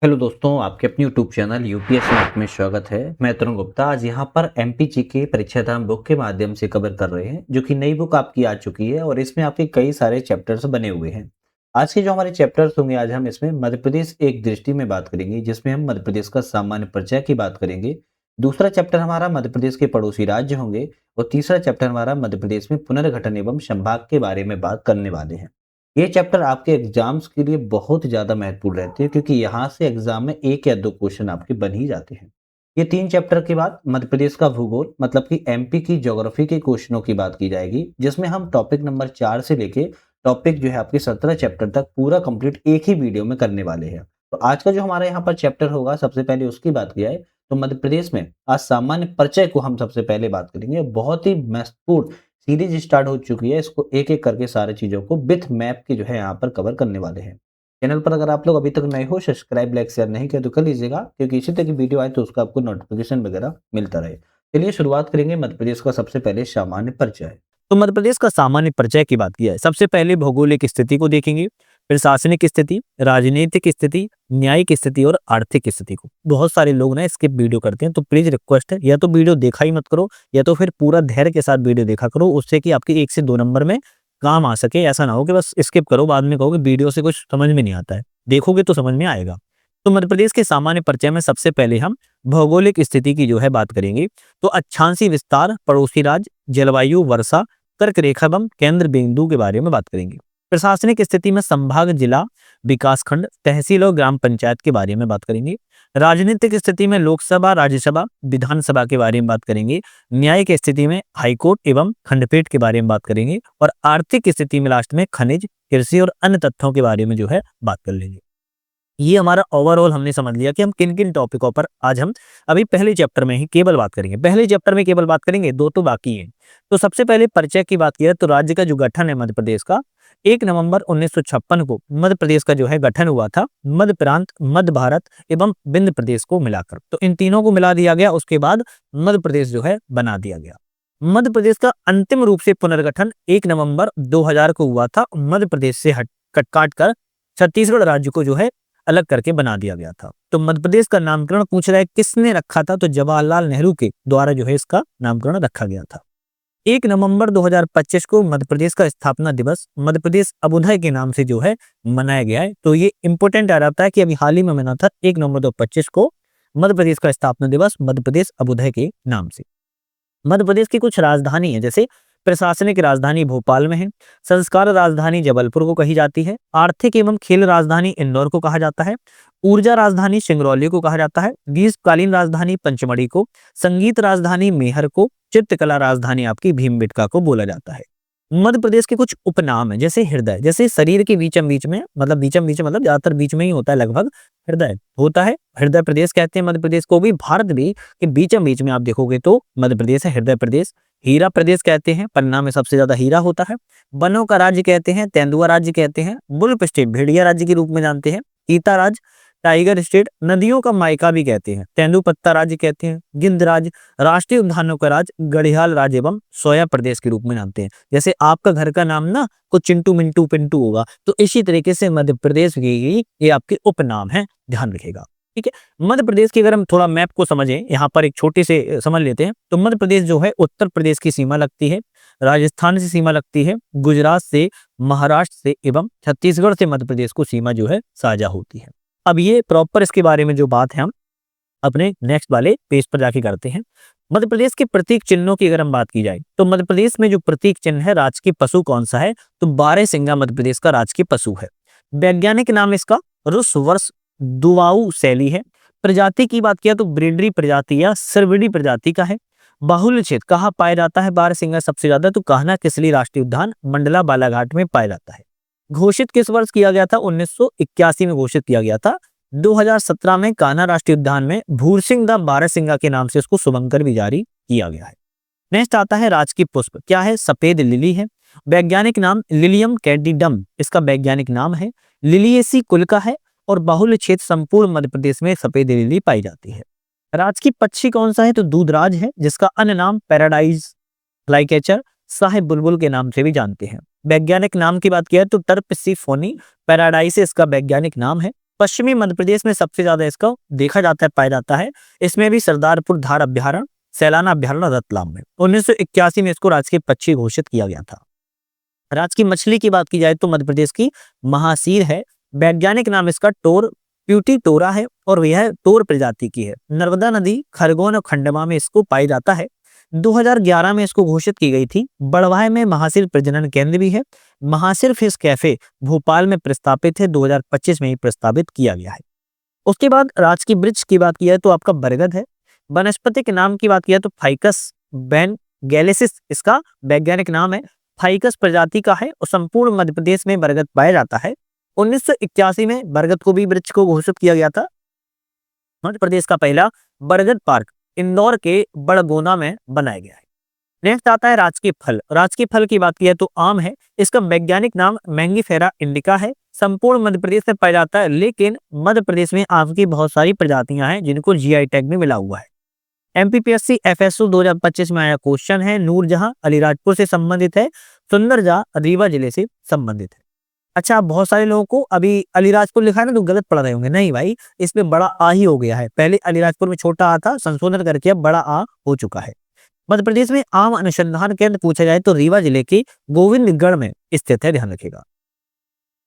Hello दोस्तों, आपके अपने यूट्यूब चैनल यूपीएससी नेट में स्वागत है। मैं तरुण गुप्ता आज यहाँ पर एमपीजी के परीक्षाधाम बुक के माध्यम से कवर कर रहे हैं, जो कि नई बुक आपकी आ चुकी है और इसमें आपके कई सारे चैप्टर्स बने हुए हैं। आज के जो हमारे चैप्टर्स होंगे, आज हम इसमें मध्य प्रदेश एक दृष्टि में बात करेंगे, जिसमें हम मध्य प्रदेश का सामान्य परिचय की बात करेंगे। दूसरा चैप्टर हमारा मध्य प्रदेश के पड़ोसी राज्य होंगे और तीसरा चैप्टर हमारा मध्य प्रदेश में पुनर्गठन एवं संभाग के बारे में बात करने वाले हैं। ये चैप्टर आपके एग्जाम्स के लिए बहुत ज़्यादा महत्वपूर्ण रहते हैं, क्योंकि यहाँ से एग्जाम में 1 या 2 क्वेश्चन आपके बन ही जाते हैं। ये 3 चैप्टर के बाद मध्य प्रदेश का भूगोल मतलब कि एमपी की ज्योग्राफी के क्वेश्चनों की बात की जाएगी, जिसमें हम टॉपिक नंबर 4 से लेके टॉपिक जो है आपके 17 चैप्टर तक पूरा कंप्लीट एक ही वीडियो में करने वाले हैं। तो आज का जो हमारे यहाँ पर चैप्टर होगा, सबसे पहले उसकी बात की जाए तो मध्य प्रदेश में आज सामान्य परिचय को हम सबसे पहले बात करेंगे। बहुत ही महत्वपूर्ण सीरीज स्टार्ट हो चुकी है, इसको एक-एक करके सारी चीज़ों को विथ मैप के जो है यहाँ पर कवर करने वाले हैं। चैनल पर अगर आप लोग अभी तक नए हो, सब्सक्राइब, लाइक, शेयर नहीं किया तो कर लीजिएगा, क्योंकि इसी तरह की वीडियो आए तो उसका आपको नोटिफिकेशन वगैरह मिलता रहे। चलिए शुरुआत करेंगे मध्य प्रदेश का सबसे पहले सामान्य परिचय। तो मध्य प्रदेश का सामान्य परिचय की बात की जाए, सबसे पहले भौगोलिक स्थिति को देखेंगे, फिर प्रशासनिक स्थिति, राजनीतिक स्थिति, न्यायिक स्थिति और आर्थिक स्थिति को। बहुत सारे लोग ना स्किप वीडियो करते हैं, तो प्लीज रिक्वेस्ट है या तो वीडियो देखा ही मत करो या तो फिर पूरा धैर्य के साथ वीडियो देखा करो, उससे कि आपके 1 से 2 नंबर में काम आ सके। ऐसा ना हो कि बस स्किप करो, बाद में कहोगे वीडियो से कुछ समझ में नहीं आता है। देखोगे तो समझ में आएगा। तो मध्य प्रदेश के सामान्य परिचय में सबसे पहले हम भौगोलिक स्थिति की जो है बात करेंगे। तो अक्षांशीय विस्तार, पड़ोसी राज्य, जलवायु, वर्षा, कर्क रेखा एवं केंद्र बिंदु के बारे में बात करेंगे। प्रशासनिक स्थिति में संभाग, जिला, विकासखंड, तहसील और ग्राम पंचायत के बारे में बात करेंगे। राजनीतिक स्थिति में लोकसभा, राज्यसभा, विधानसभा के बारे में बात करेंगे। न्यायिक स्थिति में हाईकोर्ट एवं खंडपीठ के बारे में बात करेंगे और आर्थिक स्थिति में लास्ट में खनिज, कृषि और अन्य तथ्यों के बारे में जो है बात कर लेंगे। ये हमारा ओवरऑल हमने समझ लिया कि हम किन किन टॉपिकों पर आज हम अभी पहले चैप्टर में ही केवल बात करेंगे। पहले चैप्टर में केवल बात करेंगे, 2 तो बाकी हैं। तो सबसे पहले परिचय की बात किया तो राज्य का जो गठन है मध्य प्रदेश का, 1 नवंबर 1956 को मध्य प्रदेश का जो है गठन हुआ था, मध्य प्रांत, मध्य भारत एवं विंध्य प्रदेश को मिलाकर। तो इन तीनों को मिला दिया गया, उसके बाद मध्य प्रदेश जो है बना दिया गया। मध्य प्रदेश का अंतिम रूप से पुनर्गठन 1 नवंबर 2000 को हुआ था। मध्य प्रदेश से हट कट काट कर छत्तीसगढ़ राज्य को जो है अलग करके बना दिया गया था। तो मध्य प्रदेश का नामकरण पूछ रहा है किसने रखा था, तो जवाहरलाल नेहरू के द्वारा जो है इसका नामकरण रखा गया था। 1 नवंबर 2025 को मध्य प्रदेश का स्थापना दिवस मध्य प्रदेश अभ्युदय के नाम से जो है मनाया गया है। तो ये इंपॉर्टेंट आ रहा है कि अभी हाल ही में मना था 1 नवंबर 2025 को मध्य प्रदेश का स्थापना दिवस मध्य प्रदेश अभ्युदय के नाम से। मध्य प्रदेश की कुछ राजधानी है, जैसे प्रशासनिक राजधानी भोपाल में है, संस्कार राजधानी जबलपुर को कही जाती है, आर्थिक एवं खेल राजधानी इंदौर को कहा जाता है, ऊर्जा राजधानी सिंगरौली को कहा जाता है, ग्रीष्मकालीन राजधानी पंचमढ़ी को, संगीत राजधानी मेहर को, चित्रकला राजधानी आपकी भीमबेटका को बोला जाता है। मध्य प्रदेश के कुछ उपनाम है, जैसे हृदय, जैसे शरीर के बीचम बीच में मतलब ज्यादातर बीच में ही होता है, लगभग हृदय होता है, हृदय प्रदेश कहते हैं मध्य प्रदेश को भी। भारत भी के बीचम बीच में आप देखोगे तो मध्य प्रदेश है, हृदय प्रदेश। हीरा प्रदेश कहते हैं, पन्ना में सबसे ज्यादा हीरा होता है। वनों का राज्य कहते हैं, तेंदुआ राज्य कहते हैं। बुल्फ स्टेट भेड़िया राज्य के रूप में जानते हैं। चीता राज्य, टाइगर स्टेट, नदियों का मायका भी कहते हैं, तेंदुपत्ता राज्य कहते हैं। गिंध राज्य, राष्ट्रीय उद्यानों का राज्य, गढ़ियाल राज्य एवं सोया प्रदेश के रूप में जानते हैं। जैसे आपका घर का नाम ना कुछ चिंटू मिंटू पिंटू होगा, तो इसी तरीके से मध्य प्रदेश की ये आपके उपनाम है, ध्यान रखिएगा। ठीक है, मध्य प्रदेश की अगर हम थोड़ा मैप को समझें, यहाँ पर एक छोटे से समझ लेते हैं। तो मध्य प्रदेश जो है उत्तर प्रदेश की सीमा लगती है, राजस्थान से सीमा लगती है, गुजरात से, महाराष्ट्र से एवं छत्तीसगढ़ से मध्य प्रदेश को सीमा जो है साझा होती है। अब ये प्रॉपर इसके बारे में जो बात है हम अपने नेक्स्ट वाले पेज पर जाके करते हैं। मध्य प्रदेश के प्रतीक चिन्हों की अगर हम बात की जाए तो मध्य प्रदेश में जो प्रतीक चिन्ह है, राजकीय पशु कौन सा है, तो 12 सिंगा मध्य प्रदेश का राजकीय पशु है। वैज्ञानिक नाम इसका रुस वर्ष दुआऊ शैली है। प्रजाति की बात किया तो ब्रीडरी प्रजाति या सर्विडी प्रजाति का है। बाहुल्य क्षेत्र कहाँ पाया जाता है 12 सिंगा सबसे ज्यादा, तो कान्हा किसली राष्ट्रीय उद्यान मंडला बालाघाट में पाया जाता है। घोषित किस वर्ष किया गया था, 1981 में घोषित किया गया था। 2017 में कान्हा राष्ट्रीय उद्यान में भूरसिंह द बारहसिंगा के नाम से उसको शुभंकर भी जारी किया गया है। नेक्स्ट आता है राजकीय पुष्प, क्या है, सफेद लिली है। वैज्ञानिक नाम लिलियम कैंडिडम इसका वैज्ञानिक नाम है। लिलिएसी कुल का है और बाहुल्य क्षेत्र संपूर्ण मध्य प्रदेश में सफेद लिली पाई जाती है। राजकीय पक्षी कौन सा है, तो दूधराज है, जिसका अन्य नाम पैराडाइज फ्लाईकैचर, साहेब बुलबुल के नाम से भी जानते हैं। वैज्ञानिक नाम की बात किया तो टर्पसिफोनी पैराडाइस इसका वैज्ञानिक नाम है। पश्चिमी मध्य प्रदेश में सबसे ज्यादा इसका देखा जाता है, पाया जाता है। इसमें भी सरदारपुर धार अभ्यारण्य, सैलाना अभ्यारण्य रतलाम में 1981 में इसको राजकीय पक्षी घोषित किया गया था। राज्य की मछली की बात की जाए तो मध्य प्रदेश की महासीर है। वैज्ञानिक नाम इसका टोर प्यूटी टोरा है और यह टोर प्रजाति की है। नर्मदा नदी, खरगोन और खंडवा में इसको पाया जाता है। 2011 में इसको घोषित की गई थी। बड़वाह में महासिर प्रजनन केंद्र भी है। महासिर फिश कैफे भोपाल में प्रस्तावित है, 2025 में ही प्रस्तावित किया गया है। उसके बाद राज्य की वृक्ष की बात की जाए तो आपका बरगद है। वनस्पति के नाम की बात की जाए तो फाइकस बेंगेलेसिस इसका वैज्ञानिक नाम है। फाइकस प्रजाति का है और संपूर्ण मध्य प्रदेश में बरगद पाया जाता है। 1981 में बरगद को भी वृक्ष को घोषित किया गया था। मध्य प्रदेश का पहला बरगद पार्क इंदौर के बड़गोना में बनाया गया है। नेक्स्ट आता है राजकीय फल। राजकीय फल की बात की जाए तो आम है। इसका वैज्ञानिक नाम मैंगीफेरा इंडिका है। संपूर्ण मध्य प्रदेश में पाया जाता है, लेकिन मध्य प्रदेश में आम की बहुत सारी प्रजातियां हैं जिनको जीआई टैग में मिला हुआ है। एमपीपीएससी एफएसयू 2025 में आया क्वेश्चन है। नूरजहां अलीराजपुर से संबंधित है, सुंदरजहां रीवा जिले से संबंधित है। अच्छा, बहुत सारे लोगों को अभी अलीराजपुर लिखा है ना तो गलत पढ़ रहे होंगे। नहीं भाई, इसमें बड़ा आ ही हो गया है। पहले अलीराजपुर में छोटा आ था, संशोधन करके अब बड़ा आ हो चुका है। मध्य प्रदेश में आम अनुसंधान केंद्र पूछा जाए तो रीवा जिले के गोविंदगढ़ में स्थित है, ध्यान रखिएगा।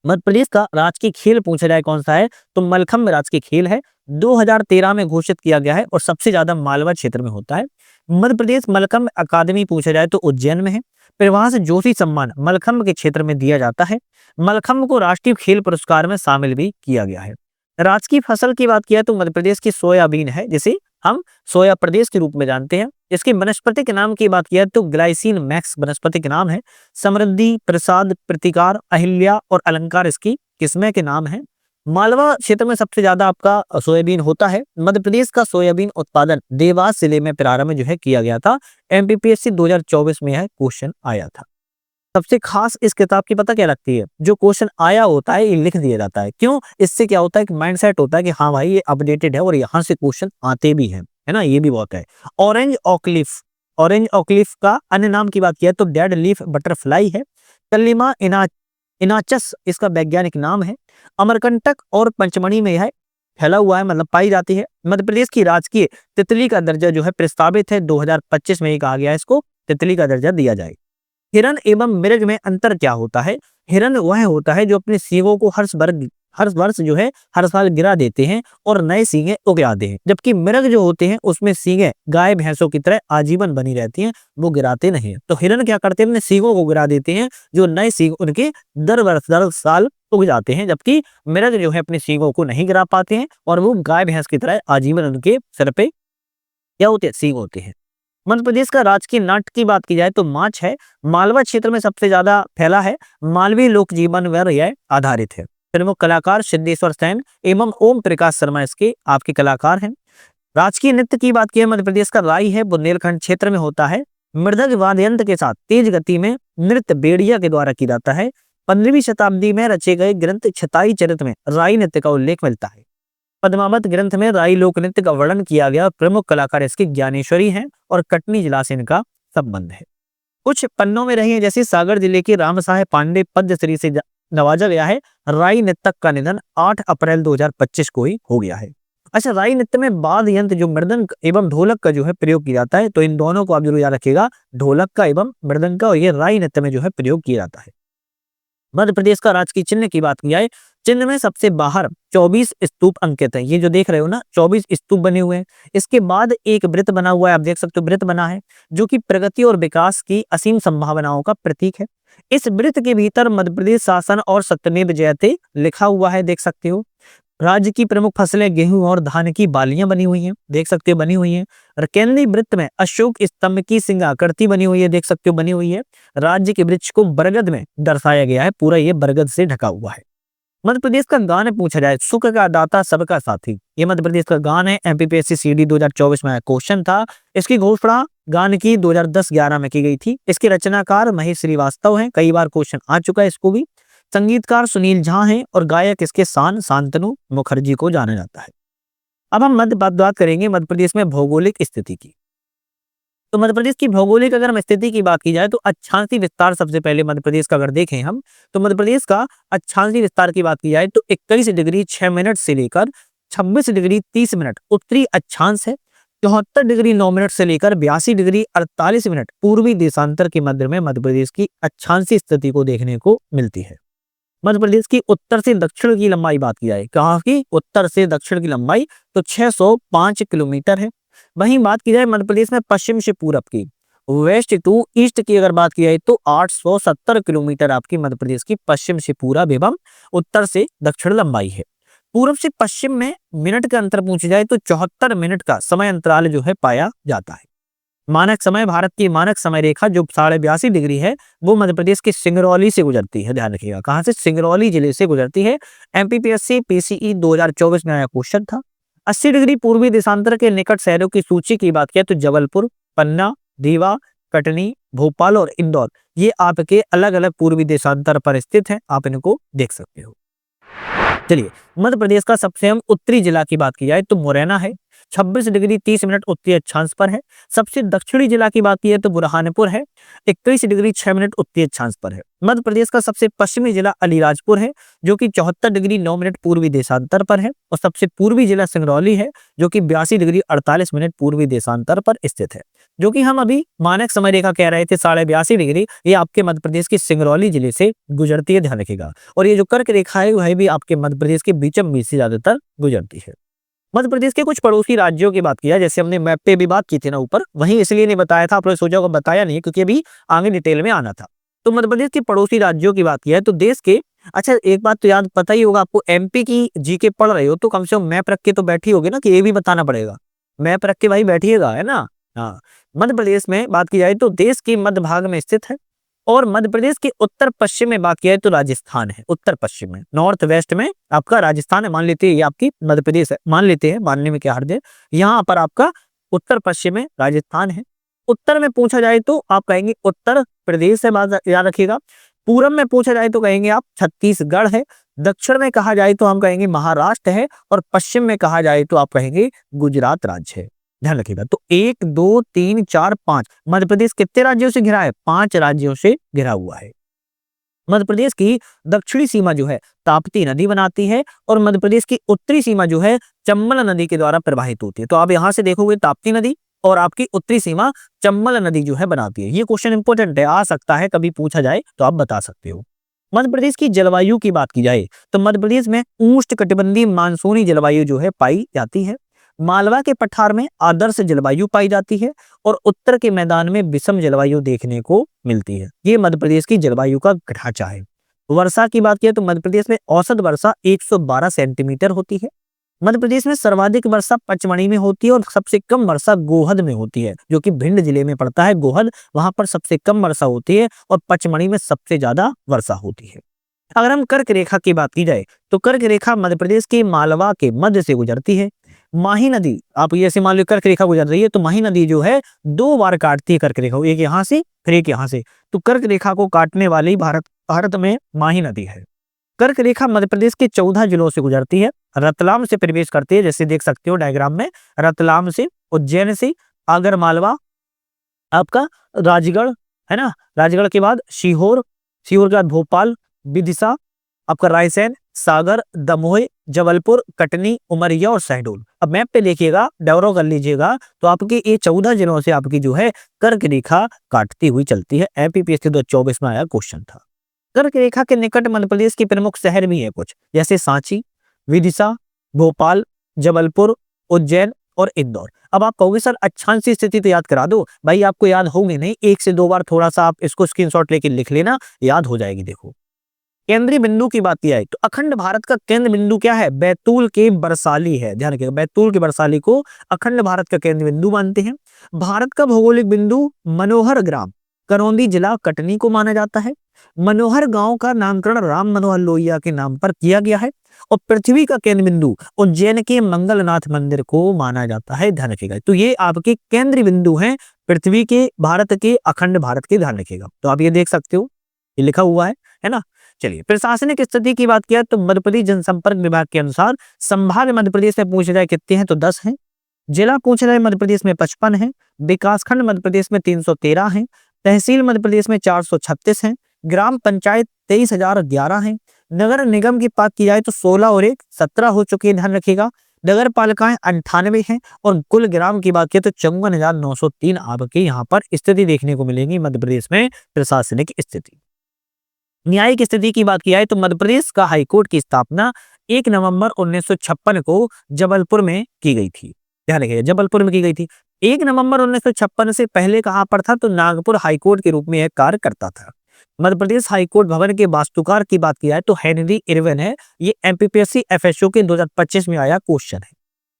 मध्य प्रदेश का राजकीय खेल पूछा जाए कौन सा है तो मलखम्ब राजकीय खेल है। 2013 में घोषित किया गया है और सबसे ज्यादा मालवा क्षेत्र में होता है। मध्य प्रदेश मलखम्ब अकादमी पूछा जाए तो उज्जैन में है। प्रवास जोशी सम्मान मलखम्ब के क्षेत्र में दिया जाता है। मलखम्ब को राष्ट्रीय खेल पुरस्कार में शामिल भी किया गया है। राजकीय फसल की बात किया तो मध्य प्रदेश की सोयाबीन है, जिसे हम सोया प्रदेश के रूप में जानते हैं। इसके वनस्पति के नाम की बात किया तो ग्लाइसिन मैक्स वनस्पति के नाम है। समृद्धि, प्रसाद, प्रतिकार, अहिल्या और अलंकार इसकी किस्में के नाम है। मालवा क्षेत्र में सबसे ज्यादा आपका सोयाबीन होता है। मध्य प्रदेश का सोयाबीन उत्पादन देवास जिले में प्रारंभ जो है किया गया था। एमपीपीएससी 2024 में यह क्वेश्चन आया था। सबसे खास इस किताब की पता क्या लगती है, जो क्वेश्चन आया होता है ये लिख दिया जाता है। क्यों? इससे क्या होता है कि माइंडसेट होता है कि हाँ भाई ये अपडेटेड है और यहाँ से क्वेश्चन आते भी हैं, है ना, ये भी बहुत है। ऑरेंज ऑकलिफ, ऑरेंज ऑकलिफ का अन्य नाम की बात किया तो डेड लीफ बटरफ्लाई है। कलिमा इनाचस इसका वैज्ञानिक नाम है। अमरकंटक और पंचमढ़ी में यह फैला हुआ है, मतलब पाई जाती है। मध्य प्रदेश की राजकीय तितली का दर्जा जो है प्रस्तावित है, 2025 में ही कहा गया है इसको तितली का दर्जा दिया जाए। हिरन एवं मिर्ग में अंतर क्या होता है? हिरन वह होता है जो अपने सींगों को हर वर्ष जो है हर साल गिरा देते हैं और नए सींगे उग आते हैं, जबकि मिर्ग जो होते हैं उसमें सींगे गाय भैंसों की तरह आजीवन बनी रहती हैं, वो गिराते नहीं हैं। तो हिरन क्या करते हैं, अपने सींगों को गिरा देते हैं, जो नए सींग उनके दर साल उग जाते हैं, जबकि मिर्ग जो है अपने सींगों को नहीं गिरा पाते हैं और वो गाय भैंस की तरह आजीवन उनके सर पे क्या होते हैं, सींग होते हैं। मध्य प्रदेश का राजकीय नाट्य की बात की जाए तो माछ है। मालवा क्षेत्र में सबसे ज्यादा फैला है। मालवीय लोक जीवन पर यह आधारित है। प्रमुख कलाकार सिद्धेश्वर सेन एवं ओम प्रकाश शर्मा इसके आपके कलाकार हैं। राजकीय नृत्य की बात की है, मध्य प्रदेश का राई है, बुंदेलखंड क्षेत्र में होता है। मृदंग वाद्य यंत्र के साथ तेज गति में नृत्य बेड़िया के द्वारा की जाता है। 15वीं शताब्दी में रचे गए ग्रंथ छताई चरित में राई नृत्य का उल्लेख मिलता है। पद्मावत ग्रंथ में राई लोक नृत्य का वर्णन किया गया। प्रमुख कलाकार इसके ज्ञानेश्वरी हैं और कटनी जिला से इनका संबंध है। कुछ पन्नों में रही है, जैसे सागर जिले के राम साहेब पांडे पद्मश्री से नवाजा गया है। राई नृतक का निधन 8 अप्रैल 2025 को ही हो गया है। अच्छा, राई नृत्य में वाद्य यंत्र जो मृदंग एवं ढोलक का जो है प्रयोग किया जाता है, तो इन दोनों को आप जरूर याद रखिएगा, ढोलक का एवं मृदंग का, और ये राई नृत्य में जो है प्रयोग किया जाता है। मध्य प्रदेश का राजकीय चिन्ह की बात की जाए, चिन्ह में सबसे बाहर 24 स्तूप अंकित है। ये जो देख रहे हो ना, 24 स्तूप बने हुए हैं। इसके बाद एक वृत्त बना हुआ है, आप देख सकते हो वृत्त बना है, जो कि प्रगति और विकास की असीम संभावनाओं का प्रतीक है। इस वृत्त के भीतर मध्य प्रदेश शासन और सत्यमेव जयते लिखा हुआ है, देख सकते हो। राज्य की प्रमुख फसलें गेहूं और धान की बालियां बनी हुई हैं, देख सकते हो बनी हुई हैं। और केंद्रीय वृत्त में अशोक स्तंभ की सिंह आकृति बनी हुई है, देख सकते हो बनी हुई है। राज्य के वृक्ष को बरगद में दर्शाया गया है, पूरा ये बरगद से ढका हुआ है। मध्य प्रदेश का गान पूछा जाए, सुख का दाता सबका साथी, ये मध्य प्रदेश का गान है। एमपीपीएससी सीडी 2024 में क्वेश्चन था। इसकी घोषणा गान की 2010-11 में की गई थी। इसके रचनाकार महेश श्रीवास्तव हैं, कई बार क्वेश्चन आ चुका है इसको भी। संगीतकार सुनील झा हैं और गायक इसके शांतनु मुखर्जी को जाना जाता है। अब हम बात करेंगे मध्य प्रदेश में भौगोलिक स्थिति की। तो मध्य प्रदेश की भौगोलिक अगर हम स्थिति की बात की जाए तो अक्षांशीय विस्तार सबसे पहले मध्य प्रदेश का अगर देखें हम, तो मध्य प्रदेश का अक्षांशीय विस्तार की बात की जाए तो 21 डिग्री 6 मिनट से लेकर 26 डिग्री 30 मिनट उत्तरी अक्षांश है। 74 डिग्री 9 मिनट से लेकर 82 डिग्री 48 मिनट पूर्वी देशांतर के मध्य में मध्य प्रदेश की अक्षांशीय स्थिति को देखने को मिलती है। मध्य प्रदेश की उत्तर से दक्षिण की लंबाई बात की जाए, कहाँ की उत्तर से दक्षिण की लंबाई तो 605 किलोमीटर है। वहीं बात की जाए मध्य प्रदेश में पश्चिम से पूरब की, वेस्ट टू ईस्ट की अगर बात की जाए तो 870 किलोमीटर आपकी मध्य प्रदेश की पश्चिम से पूरब एवं उत्तर से दक्षिण लंबाई है। पूर्व से पश्चिम में मिनट का अंतर पूछा जाए तो 74 मिनट का समय अंतराल जो है पाया जाता है। मानक समय, भारत की मानक समय रेखा जो 82.5 डिग्री है वो मध्य प्रदेश के सिंगरौली से गुजरती है। ध्यान रखिएगा, कहां से? सिंगरौली जिले से गुजरती है। एमपीपीएससी पीसीई 2024 में आया क्वेश्चन था। 80 डिग्री पूर्वी देशांतर के निकट शहरों की सूची की बात किया तो जबलपुर, पन्ना, रीवा, कटनी, भोपाल और इंदौर ये आपके अलग अलग पूर्वी देशांतर पर स्थित है। आप इनको देख सकते हो। चलिए, मध्य प्रदेश का सबसे हम उत्तरी जिला की बात की जाए तो मुरैना है, 26 डिग्री 30 मिनट उत्तरी अक्षांश पर है। सबसे दक्षिणी जिला की बात की है तो बुरहानपुर है, 21 डिग्री 6 मिनट उत्तरी अक्षांश पर है। मध्य प्रदेश का सबसे पश्चिमी जिला अलीराजपुर है जो कि 74 डिग्री 9 मिनट पूर्वी देशांतर पर है। और सबसे पूर्वी जिला सिंगरौली है जो कि 82 डिग्री 48 मिनट पूर्वी देशांतर पर स्थित है। जो कि हम अभी मानक समय रेखा कह रहे थे 82.5 डिग्री, ये आपके मध्य प्रदेश के सिंगरौली जिले से गुजरती है। ध्यान रखिएगा। और ये जो कर्क रेखा है वह भी आपके मध्य प्रदेश के बीचम बीच से ज्यादातर गुजरती है। मध्य प्रदेश के कुछ पड़ोसी राज्यों की बात किया, जैसे हमने मैप पे भी बात की थी ना ऊपर, वहीं इसलिए नहीं बताया था, आपने सोचा होगा बताया नहीं क्योंकि अभी आगे डिटेल में आना था। तो मध्य प्रदेश के पड़ोसी राज्यों की बात किया है तो देश के, अच्छा एक बात तो याद पता ही होगा आपको, एमपी की जीके पढ़ रहे हो तो कम से कम मैप रख के तो बैठी होगी ना, कि ये भी बताना पड़ेगा। मैप रख के भाई बैठिएगा, है ना। हाँ, मध्य प्रदेश में बात की जाए तो देश के मध्य भाग में स्थित है। और मध्य प्रदेश के उत्तर पश्चिम में बात किया है तो राजस्थान है। उत्तर पश्चिम में, नॉर्थ वेस्ट में आपका राजस्थान है। मान लेते हैं ये आपकी मध्य प्रदेश है, मान लेते हैं, मानने में क्या हर्ज है। यहाँ पर आपका उत्तर पश्चिम में राजस्थान है। उत्तर में पूछा जाए तो आप कहेंगे उत्तर प्रदेश है, बात याद रखिएगा। पूरब में पूछा जाए तो कहेंगे आप छत्तीसगढ़ है। दक्षिण में कहा जाए तो हम कहेंगे महाराष्ट्र है। और पश्चिम में कहा जाए तो आप कहेंगे गुजरात राज्य है। ध्यान रखिएगा। तो 1 2 3 4 5 मध्य प्रदेश कितने राज्यों से घिरा है? 5 राज्यों से घिरा हुआ है। मध्य प्रदेश की दक्षिणी सीमा जो है ताप्ती नदी बनाती है और मध्य प्रदेश की उत्तरी सीमा जो है चंबल नदी के द्वारा प्रवाहित होती है। तो आप यहां से देखोगे ताप्ती नदी और आपकी उत्तरी सीमा चंबल नदी जो है बनाती है। ये क्वेश्चन इंपोर्टेंट है, आ सकता है, कभी पूछा जाए तो आप बता सकते हो। मध्य प्रदेश की जलवायु की बात की जाए तो मध्य प्रदेश में उष्णकटिबंधीय मानसूनी जलवायु जो है पाई जाती है। मालवा के पठार में आदर्श जलवायु पाई जाती है और उत्तर के मैदान में विषम जलवायु देखने को मिलती है। ये मध्य प्रदेश की जलवायु का ढांचा है। वर्षा की बात किया तो मध्य प्रदेश में औसत वर्षा 112 सेंटीमीटर होती है। मध्य प्रदेश में सर्वाधिक वर्षा पचमढ़ी में होती है और सबसे कम वर्षा गोहद में होती है, जो कि भिंड जिले में पड़ता है। गोहद, वहां पर सबसे कम वर्षा होती है और पचमढ़ी में सबसे ज्यादा वर्षा होती है। अगर हम कर्क रेखा की बात की जाए तो कर्क रेखा मध्य प्रदेश के मालवा के मध्य से गुजरती है। माही नदी, आप ये ऐसे मान लो कर्क रेखा गुजर रही है तो माही नदी जो है 2 बार काटती है कर्क रेखा को, एक यहाँ से फिर एक यहाँ से। तो कर्क रेखा को काटने वाली भारत में माही नदी है। कर्क रेखा मध्य प्रदेश के 14 जिलों से गुजरती है। रतलाम से प्रवेश करती है, जैसे देख सकते हो डायग्राम में, रतलाम से, उज्जैन से, आगर मालवा, आपका राजगढ़ है ना, राजगढ़ के बाद सीहोर, सीहोर के बाद भोपाल, विदिशा, आपका रायसेन, सागर, दमोह, जबलपुर, कटनी, उमरिया और शहडोल। अब मैप पे देखिएगा, डैरो कर लीजिएगा तो आपके ये 14 जिलों से आपकी जो है कर्क रेखा काटती हुई चलती है। एमपीपीएससी 2024 में आया क्वेश्चन था। कर्क रेखा के निकट मध्य प्रदेश के प्रमुख शहर भी है कुछ, जैसे सांची, विदिशा, भोपाल, जबलपुर, उज्जैन और इंदौर। अब आप कहोगे सर अक्षांशीय स्थिति तो याद करा दो। भाई आपको याद होगी नहीं, 1 से 2 बार थोड़ा सा आप इसको स्क्रीनशॉट लेके लिख लेना, याद हो जाएगी। देखो, केंद्रीय बिंदु की बात किया है तो अखंड भारत का केंद्र बिंदु क्या है? बैतूल के बरसाली है। ध्यान रखिएगा, बैतूल के बरसाली को अखंड भारत का केंद्र बिंदु मानते हैं। भारत का भौगोलिक बिंदु मनोहर ग्राम, करौंदी जिला, कटनी को माना जाता है। मनोहर गांव का नामकरण राम मनोहर लोहिया के नाम पर किया गया है। और पृथ्वी का केंद्र बिंदु उज्जैन के मंगलनाथ मंदिर को माना जाता है। ध्यान रखिएगा, तो ये आपके केंद्रीय बिंदु हैं पृथ्वी के, भारत के, अखंड भारत के। ध्यान रखिएगा, तो आप ये देख सकते हो, ये लिखा हुआ है ना। चलिए, प्रशासनिक स्थिति की बात किया तो मध्य प्रदेश जनसंपर्क विभाग के अनुसार संभाग मध्य प्रदेश में पूछा जाए कितने हैं तो 10 हैं। जिला पूछ रहे मध्य प्रदेश में 55 है, विकासखंड मध्य प्रदेश में 313 है, तहसील मध्य प्रदेश में 436 है, ग्राम पंचायत 23,011 है, नगर निगम की बात की जाए तो 16 और 1 17 हो चुकी है, ध्यान रखिएगा। नगर पालिकाएं 98 हैं और कुल ग्राम की बात की तो 54,903 आपकी यहाँ पर स्थिति देखने को मिलेगी मध्य प्रदेश में प्रशासनिक स्थिति। न्यायिक स्थिति की बात की जाए तो मध्य प्रदेश का हाईकोर्ट की स्थापना 1 नवंबर 1956 को जबलपुर में की गई थी। ध्यान रखिएगा, जबलपुर में की गई थी। 1 नवंबर 1956 से पहले कहां पर था तो नागपुर हाईकोर्ट के रूप में यह कार्य करता था। मध्य प्रदेश हाईकोर्ट भवन के वास्तुकार की बात की जाए तो हेनरी इरविन है। ये एमपीपीएससी एफएसओ के 2025 में आया क्वेश्चन है।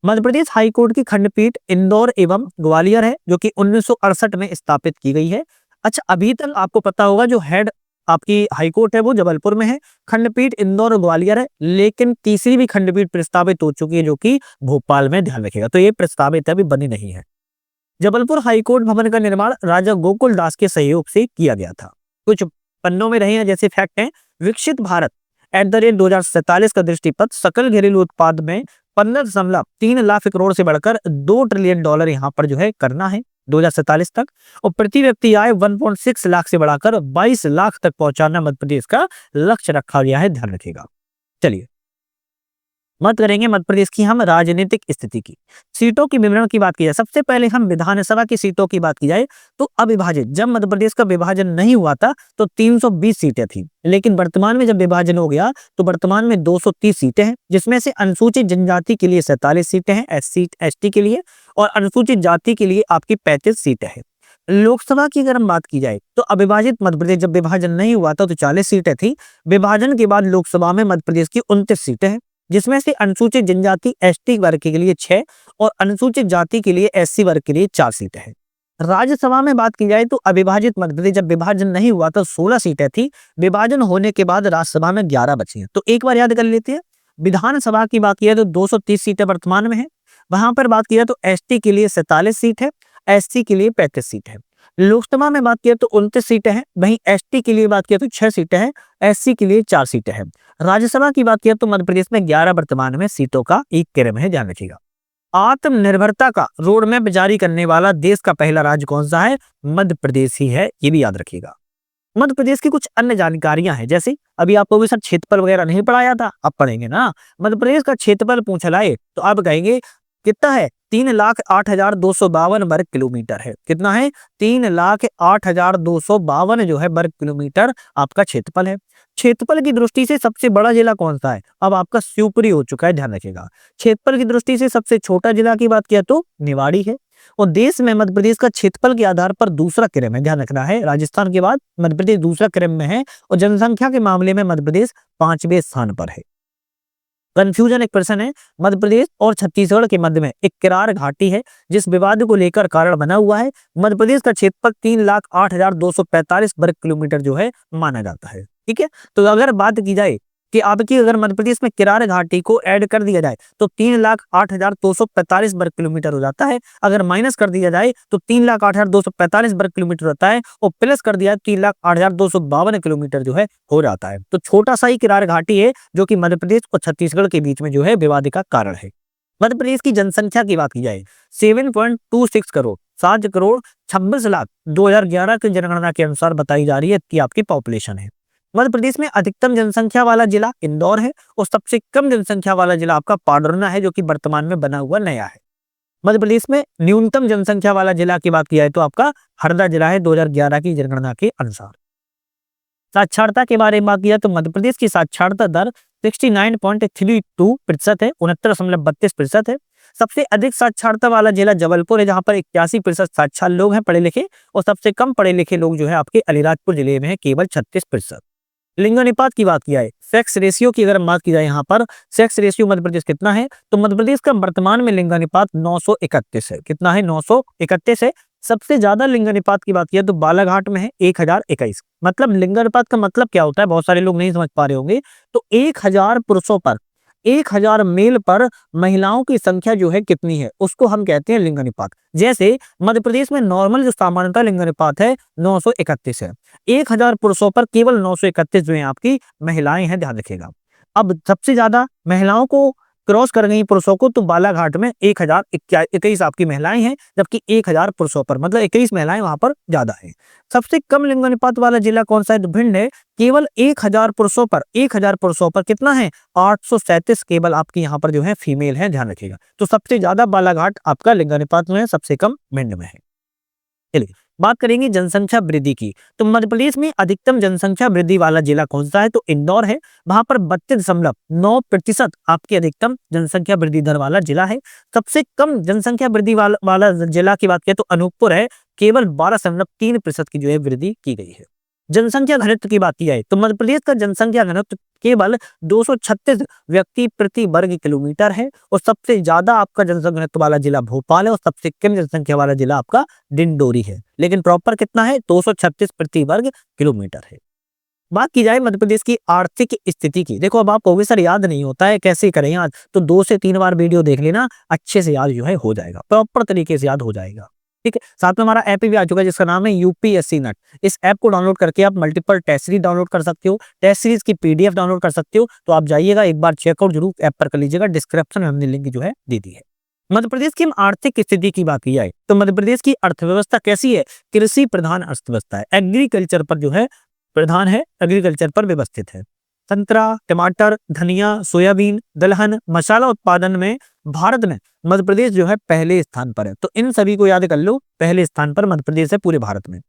मध्य प्रदेश हाईकोर्ट की खंडपीठ इंदौर एवं ग्वालियर है, जो कि 1968 में स्थापित की गई है। अच्छा, अभी तक आपको पता होगा जो हेड आपकी हाईकोर्ट है वो जबलपुर में है, खंडपीठ इंदौर और ग्वालियर है, लेकिन तीसरी भी खंडपीठ प्रस्तावित हो चुकी है जो कि भोपाल में, ध्यान रखिएगा। तो ये प्रस्तावित अभी बनी नहीं है। जबलपुर हाईकोर्ट भवन का निर्माण राजा गोकुल दास के सहयोग से किया गया था। कुछ पन्नों में रहे हैं जैसे फैक्ट हैं, विकसित भारत @2047 का दृष्टिपत्र सकल घरेलू उत्पाद में 15.3 लाख करोड़ से बढ़कर $2 ट्रिलियन यहाँ पर जो है करना है 2047 तक, और प्रति व्यक्ति आय 1.6 लाख से बढ़ाकर 22 लाख तक पहुंचाना मध्य प्रदेश का लक्ष्य रखा गया है, ध्यान रखिएगा। चलिए मत करेंगे मध्य प्रदेश की हम राजनीतिक स्थिति की। सीटों की विवरण की बात की जाए, सबसे पहले हम विधानसभा की सीटों की बात की जाए तो अविभाजित, जब मध्य प्रदेश का विभाजन नहीं हुआ था तो 320 सीटें थी, लेकिन वर्तमान में जब विभाजन हो गया तो वर्तमान में 230 सीटें हैं, जिसमें से अनुसूचित जनजाति के लिए 47 सीटें हैं, एससी एसटी के लिए, और अनुसूचित जाति के लिए आपकी 35 सीटें हैं। लोकसभा की अगर हम बात की जाए तो अविभाजित मध्य प्रदेश जब विभाजन नहीं हुआ था तो 40 सीटें थी, विभाजन के बाद लोकसभा में मध्य प्रदेश की 29 सीटें हैं, जिसमें से अनुसूचित जनजाति एसटी वर्ग के लिए 6 और अनुसूचित जाति के लिए एससी वर्ग के लिए 4 सीटें हैं। राज्यसभा में बात की जाए तो अविभाजित मध्य प्रदेश जब विभाजन नहीं हुआ तो 16 सीटें थी, विभाजन होने के बाद राज्यसभा में 11 बची हैं। तो एक बार याद कर लेते हैं। विधानसभा की बात की जाए तो 230 सीटें वर्तमान में है, वहां पर बात की जाए तो एसटी के लिए 47 सीट है, एससी के लिए 35 सीट है। लोकसभा में बात किया तो 29 सीटें हैं, वहीं एसटी के लिए बात किया तो 6 सीटें हैं, एससी के लिए 4 सीटें हैं। राज्यसभा की बात किया तो मध्य प्रदेश में 11 वर्तमान में सीटों का एक क्रम है, ध्यान रखिएगा। आत्मनिर्भरता का रोड मैप जारी करने वाला देश का पहला राज्य कौन सा है? मध्य प्रदेश ही है, ये भी याद रखिएगा। मध्य प्रदेश की कुछ अन्य जानकारियां हैं, जैसे अभी आपको भी सर क्षेत्रफल वगैरह नहीं पढ़ाया था, अब पढ़ेंगे ना। मध्य प्रदेश का क्षेत्रफल पूछा लाए तो आप कहेंगे कितना है? 3,08,252 वर्ग किलोमीटर है। कितना है? 3,08,252 जो है वर्ग किलोमीटर आपका क्षेत्रफल है। क्षेत्रफल की दृष्टि से सबसे बड़ा जिला कौन सा है? अब आपका शिवपुरी हो चुका है, ध्यान रखिएगा। क्षेत्रफल की दृष्टि से सबसे छोटा जिला की बात किया तो निवाड़ी है। और देश में मध्य प्रदेश का क्षेत्रफल के आधार पर दूसरा क्रम है, ध्यान रखना है। राजस्थान के बाद मध्य प्रदेश दूसरा क्रम में है और जनसंख्या के मामले में मध्य प्रदेश 5वें स्थान पर है। कंफ्यूजन एक प्रश्न है, मध्य प्रदेश और छत्तीसगढ़ के मध्य में एक किरार घाटी है जिस विवाद को लेकर कारण बना हुआ है। मध्य प्रदेश का क्षेत्रफल 3,08,245 वर्ग किलोमीटर जो है माना जाता है। ठीक है, तो अगर बात की जाए कि आपकी अगर मध्य प्रदेश में किरार घाटी को ऐड कर दिया जाए तो 3,08,245 वर्ग किलोमीटर हो जाता है। अगर माइनस कर दिया जाए तो 3,08,245 वर्ग किलोमीटर होता है और प्लस कर दिया 3,08,252 किलोमीटर जो है हो जाता है। तो छोटा सा ही किरार घाटी है जो कि मध्य प्रदेश और छत्तीसगढ़ के बीच में जो है विवाद का कारण है। मध्य प्रदेश की जनसंख्या की बात की जाए 7.26 करोड़ 7 करोड़ 26 लाख 2011 की जनगणना के अनुसार बताई जा रही है कि आपकी पॉपुलेशन है। मध्य प्रदेश में अधिकतम जनसंख्या वाला जिला इंदौर है और सबसे कम जनसंख्या वाला जिला आपका पाडरना है जो कि वर्तमान में बना हुआ नया है। मध्य प्रदेश में न्यूनतम जनसंख्या वाला जिला की बात की जाए तो आपका हरदा जिला है 2011 की जनगणना के अनुसार। साक्षरता के बारे में बात किया तो मध्य प्रदेश की साक्षरता दर 69.32% है, 69.32% है। सबसे अधिक साक्षरता वाला जिला जबलपुर है जहां पर 81% साक्षर लोग हैं पढ़े लिखे, और सबसे कम पढ़े लिखे लोग जो है आपके अलीराजपुर जिले में है, केवल 36%। लिंगानुपात की बात की जाए, सेक्स रेशियो की अगर बात की जाए यहाँ पर सेक्स रेशियो मध्य प्रदेश कितना है तो मध्य प्रदेश का वर्तमान में लिंगानुपात 931 है। कितना है? 931 है। सबसे ज्यादा लिंगानुपात की बात किया तो बालाघाट में है 1021। मतलब लिंगानुपात का मतलब क्या होता है, बहुत सारे लोग नहीं समझ पा रहे होंगे। तो 1000 पुरुषों पर 1000 मेल पर महिलाओं की संख्या जो है कितनी है उसको हम कहते हैं लिंगानुपात। जैसे मध्य प्रदेश में नॉर्मल जो सामान्यतः लिंगानुपात है 931 है, 1000 पुरुषों पर केवल 931 जो है आपकी महिलाएं हैं, ध्यान रखिएगा। अब सबसे ज्यादा महिलाओं को क्रॉस कर गई पुरुषों को, तो बालाघाट में 1021 आपकी महिलाएं हैं, जबकि 1000 पुरुषों पर, मतलब 21 महिलाएं वहां पर ज्यादा है। सबसे कम लिंग अनुपात वाला जिला कौन सा है? तो भिंड है। केवल 1000 पुरुषों पर, 1000 पुरुषों पर कितना है? 837 केवल आपकी यहाँ पर जो है फीमेल है, ध्यान रखिएगा। तो सबसे ज्यादा बालाघाट आपका लिंग अनुपात में है, सबसे कम भिंड में है। चलिए बात करेंगे जनसंख्या वृद्धि की। तो मध्य प्रदेश में अधिकतम जनसंख्या वृद्धि वाला जिला कौन सा है? तो इंदौर है। वहां पर 32.9% आपकी अधिकतम जनसंख्या वृद्धि दर वाला जिला है। सबसे कम जनसंख्या वृद्धि वाला जिला की बात करें तो अनूपपुर है। केवल 12.3% की जो है वृद्धि की गई है। जनसंख्या घनत्व की बात की जाए तो मध्य प्रदेश का जनसंख्या घनत्व केवल 236 व्यक्ति प्रति वर्ग किलोमीटर है, और सबसे ज्यादा आपका जनसंख्या घनत्व वाला जिला भोपाल है, और सबसे कम जनसंख्या वाला जिला आपका डिंडोरी है। लेकिन प्रॉपर कितना है? 236 प्रति वर्ग किलोमीटर है। बात की जाए मध्य प्रदेश की आर्थिक स्थिति की। देखो अब आप कहोगे सर याद नहीं होता है, कैसे करें याद? तो 2 से 3 बार वीडियो देख लेना, अच्छे से याद जो है हो जाएगा, प्रॉपर तरीके से याद हो जाएगा। ठीक है, साथ में हमारा ऐप भी आ चुका है जिसका नाम है यूपीएससी नट। इस ऐप को डाउनलोड करके आप मल्टीपल टेस्ट सीरीज डाउनलोड कर सकते हो, टेस्ट सीरीज की पीडीएफ डाउनलोड कर सकते हो। तो आप जाइएगा एक बार चेकआउट जरूर ऐप पर कर लीजिएगा, डिस्क्रिप्शन में हमने लिंक जो है दे दी है। मध्य प्रदेश की आर्थिक स्थिति की बात की जाए तो मध्य प्रदेश की अर्थव्यवस्था कैसी है? कृषि प्रधान अर्थव्यवस्था है, एग्रीकल्चर पर जो है प्रधान है, एग्रीकल्चर पर व्यवस्थित है। संतरा, टमाटर, धनिया, सोयाबीन, दलहन, मसाला उत्पादन में भारत में मध्य प्रदेश जो है पहले स्थान पर है। तो इन सभी को याद कर लो, पहले स्थान पर मध्य प्रदेश है पूरे भारत में।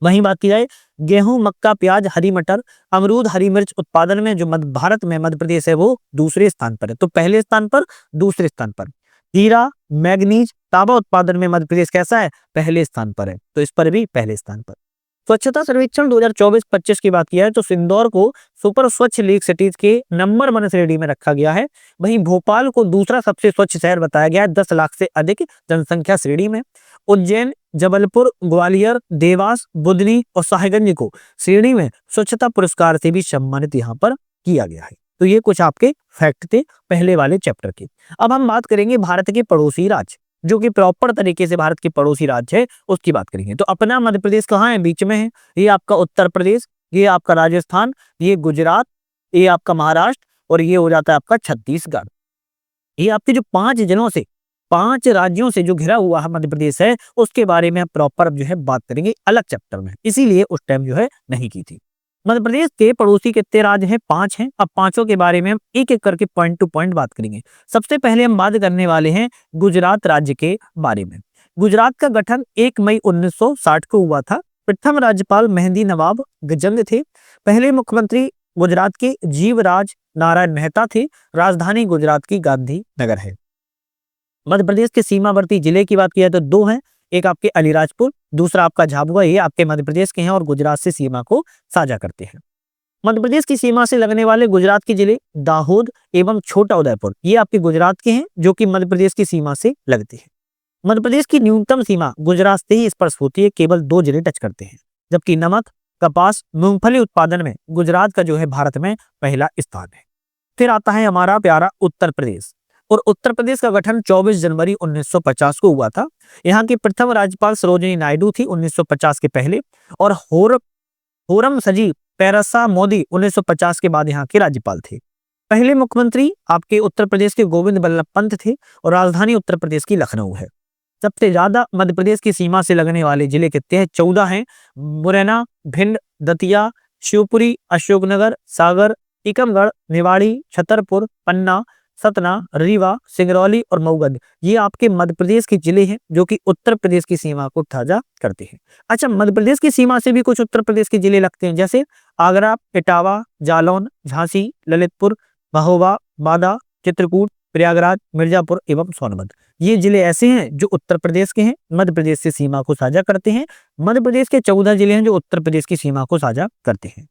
वहीं बात की जाए गेहूं, मक्का, प्याज, हरी मटर, अमरूद, हरी मिर्च उत्पादन में जो भारत में मध्य प्रदेश है वो दूसरे स्थान पर है। तो पहले स्थान पर, दूसरे स्थान पर। हीरा, मैग्नीज, तांबा उत्पादन में मध्य प्रदेश कैसा है? पहले स्थान पर है। तो इस पर भी पहले स्थान पर। स्वच्छता सर्वेक्षण 2024-25 की बात किया है तो इंदौर को सुपर स्वच्छ लीग सिटीज के नंबर 1 श्रेणी में रखा गया है। वहीं भोपाल को दूसरा सबसे स्वच्छ शहर बताया गया है 10 लाख से अधिक जनसंख्या श्रेणी में। उज्जैन, जबलपुर, ग्वालियर, देवास, बुधनी और साहिबगंज को श्रेणी में स्वच्छता पुरस्कार से भी सम्मानित यहाँ पर किया गया है। तो ये कुछ आपके फैक्ट थे पहले वाले चैप्टर के। अब हम बात करेंगे भारत के पड़ोसी राज्य, जो कि प्रॉपर तरीके से भारत के पड़ोसी राज्य है, उसकी बात करेंगे। तो अपना मध्य प्रदेश कहाँ है? बीच में है। ये आपका उत्तर प्रदेश, ये आपका राजस्थान, ये गुजरात, ये आपका महाराष्ट्र, और ये हो जाता है आपका छत्तीसगढ़। ये आपके जो 5 जिलों से, 5 राज्यों से जो घिरा हुआ है मध्य प्रदेश है, उसके बारे में प्रॉपर जो है बात करेंगे अलग चैप्टर में, इसीलिए उस टाइम जो है नहीं की थी। मध्य प्रदेश के पड़ोसी कितने राज्य हैं? 5 हैं। अब 5 के बारे में हम एक एक करके पॉइंट टू पॉइंट बात करेंगे। सबसे पहले हम बात करने वाले हैं गुजरात राज्य के बारे में। गुजरात का गठन 1 मई 1960 को हुआ था। प्रथम राज्यपाल मेहंदी नवाब गजंग थे। पहले मुख्यमंत्री गुजरात के जीवराज नारायण मेहता थे। राजधानी गुजरात की गांधी नगर है। मध्य प्रदेश के सीमावर्ती जिले की बात किया तो 2 हैं, एक आपके अलीराजपुर, दूसरा आपका झाबुआ। ये आपके मध्य प्रदेश के हैं और गुजरात से सीमा को साझा करते हैं। मध्य प्रदेश की सीमा से लगने वाले गुजरात के जिले दाहोद एवं छोटा उदयपुर, ये आपके गुजरात के हैं जो कि मध्य प्रदेश की सीमा से लगते हैं। मध्य प्रदेश की न्यूनतम सीमा गुजरात से ही स्पर्श होती है, केवल 2 जिले टच करते हैं। जबकि नमक, कपास, मूंगफली उत्पादन में गुजरात का जो है भारत में पहला स्थान है। फिर आता है हमारा प्यारा उत्तर प्रदेश, और उत्तर प्रदेश का गठन 24 जनवरी 1950 को हुआ था। यहाँ की प्रथम राज्यपाल सरोजिनी नायडू थी 1950 के पहले, और होरम सजी पैरसा मोदी 1950 के बाद यहाँ के राज्यपाल थे। पहले मुख्यमंत्री आपके उत्तर प्रदेश के गोविंद बल्लभ पंत थे, और राजधानी उत्तर प्रदेश की लखनऊ है। सबसे ज्यादा मध्य प्रदेश की सीमा से लगने वाले जिले कितने हैं? 14 हैं। मुरैना, भिंड, दतिया, शिवपुरी, अशोकनगर, सागर, टीकमगढ़, निवाड़ी, छतरपुर, पन्ना, सतना, रीवा, सिंगरौली और मऊगंज, ये आपके मध्य प्रदेश के जिले हैं जो कि उत्तर प्रदेश की सीमा को साझा करते हैं। अच्छा, मध्य प्रदेश की सीमा से भी कुछ उत्तर प्रदेश के जिले लगते हैं, जैसे आगरा, इटावा, जालौन, झांसी, ललितपुर, महोबा, बांदा, चित्रकूट, प्रयागराज, मिर्जापुर एवं सोनभद्र। ये जिले ऐसे हैं जो उत्तर प्रदेश के हैं, मध्य प्रदेश से सीमा को साझा करते हैं। मध्य प्रदेश के 14 जिले हैं जो उत्तर प्रदेश की सीमा को साझा करते हैं।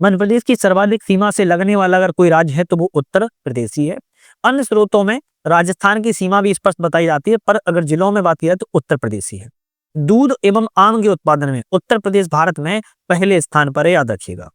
मध्य प्रदेश की सर्वाधिक सीमा से लगने वाला अगर कोई राज्य है तो वो उत्तर प्रदेश ही है। अन्य स्रोतों में राजस्थान की सीमा भी स्पष्ट बताई जाती है, पर अगर जिलों में बात की जाए तो उत्तर प्रदेश ही है। दूध एवं आम के उत्पादन में उत्तर प्रदेश भारत में पहले स्थान पर है, याद रखिएगा।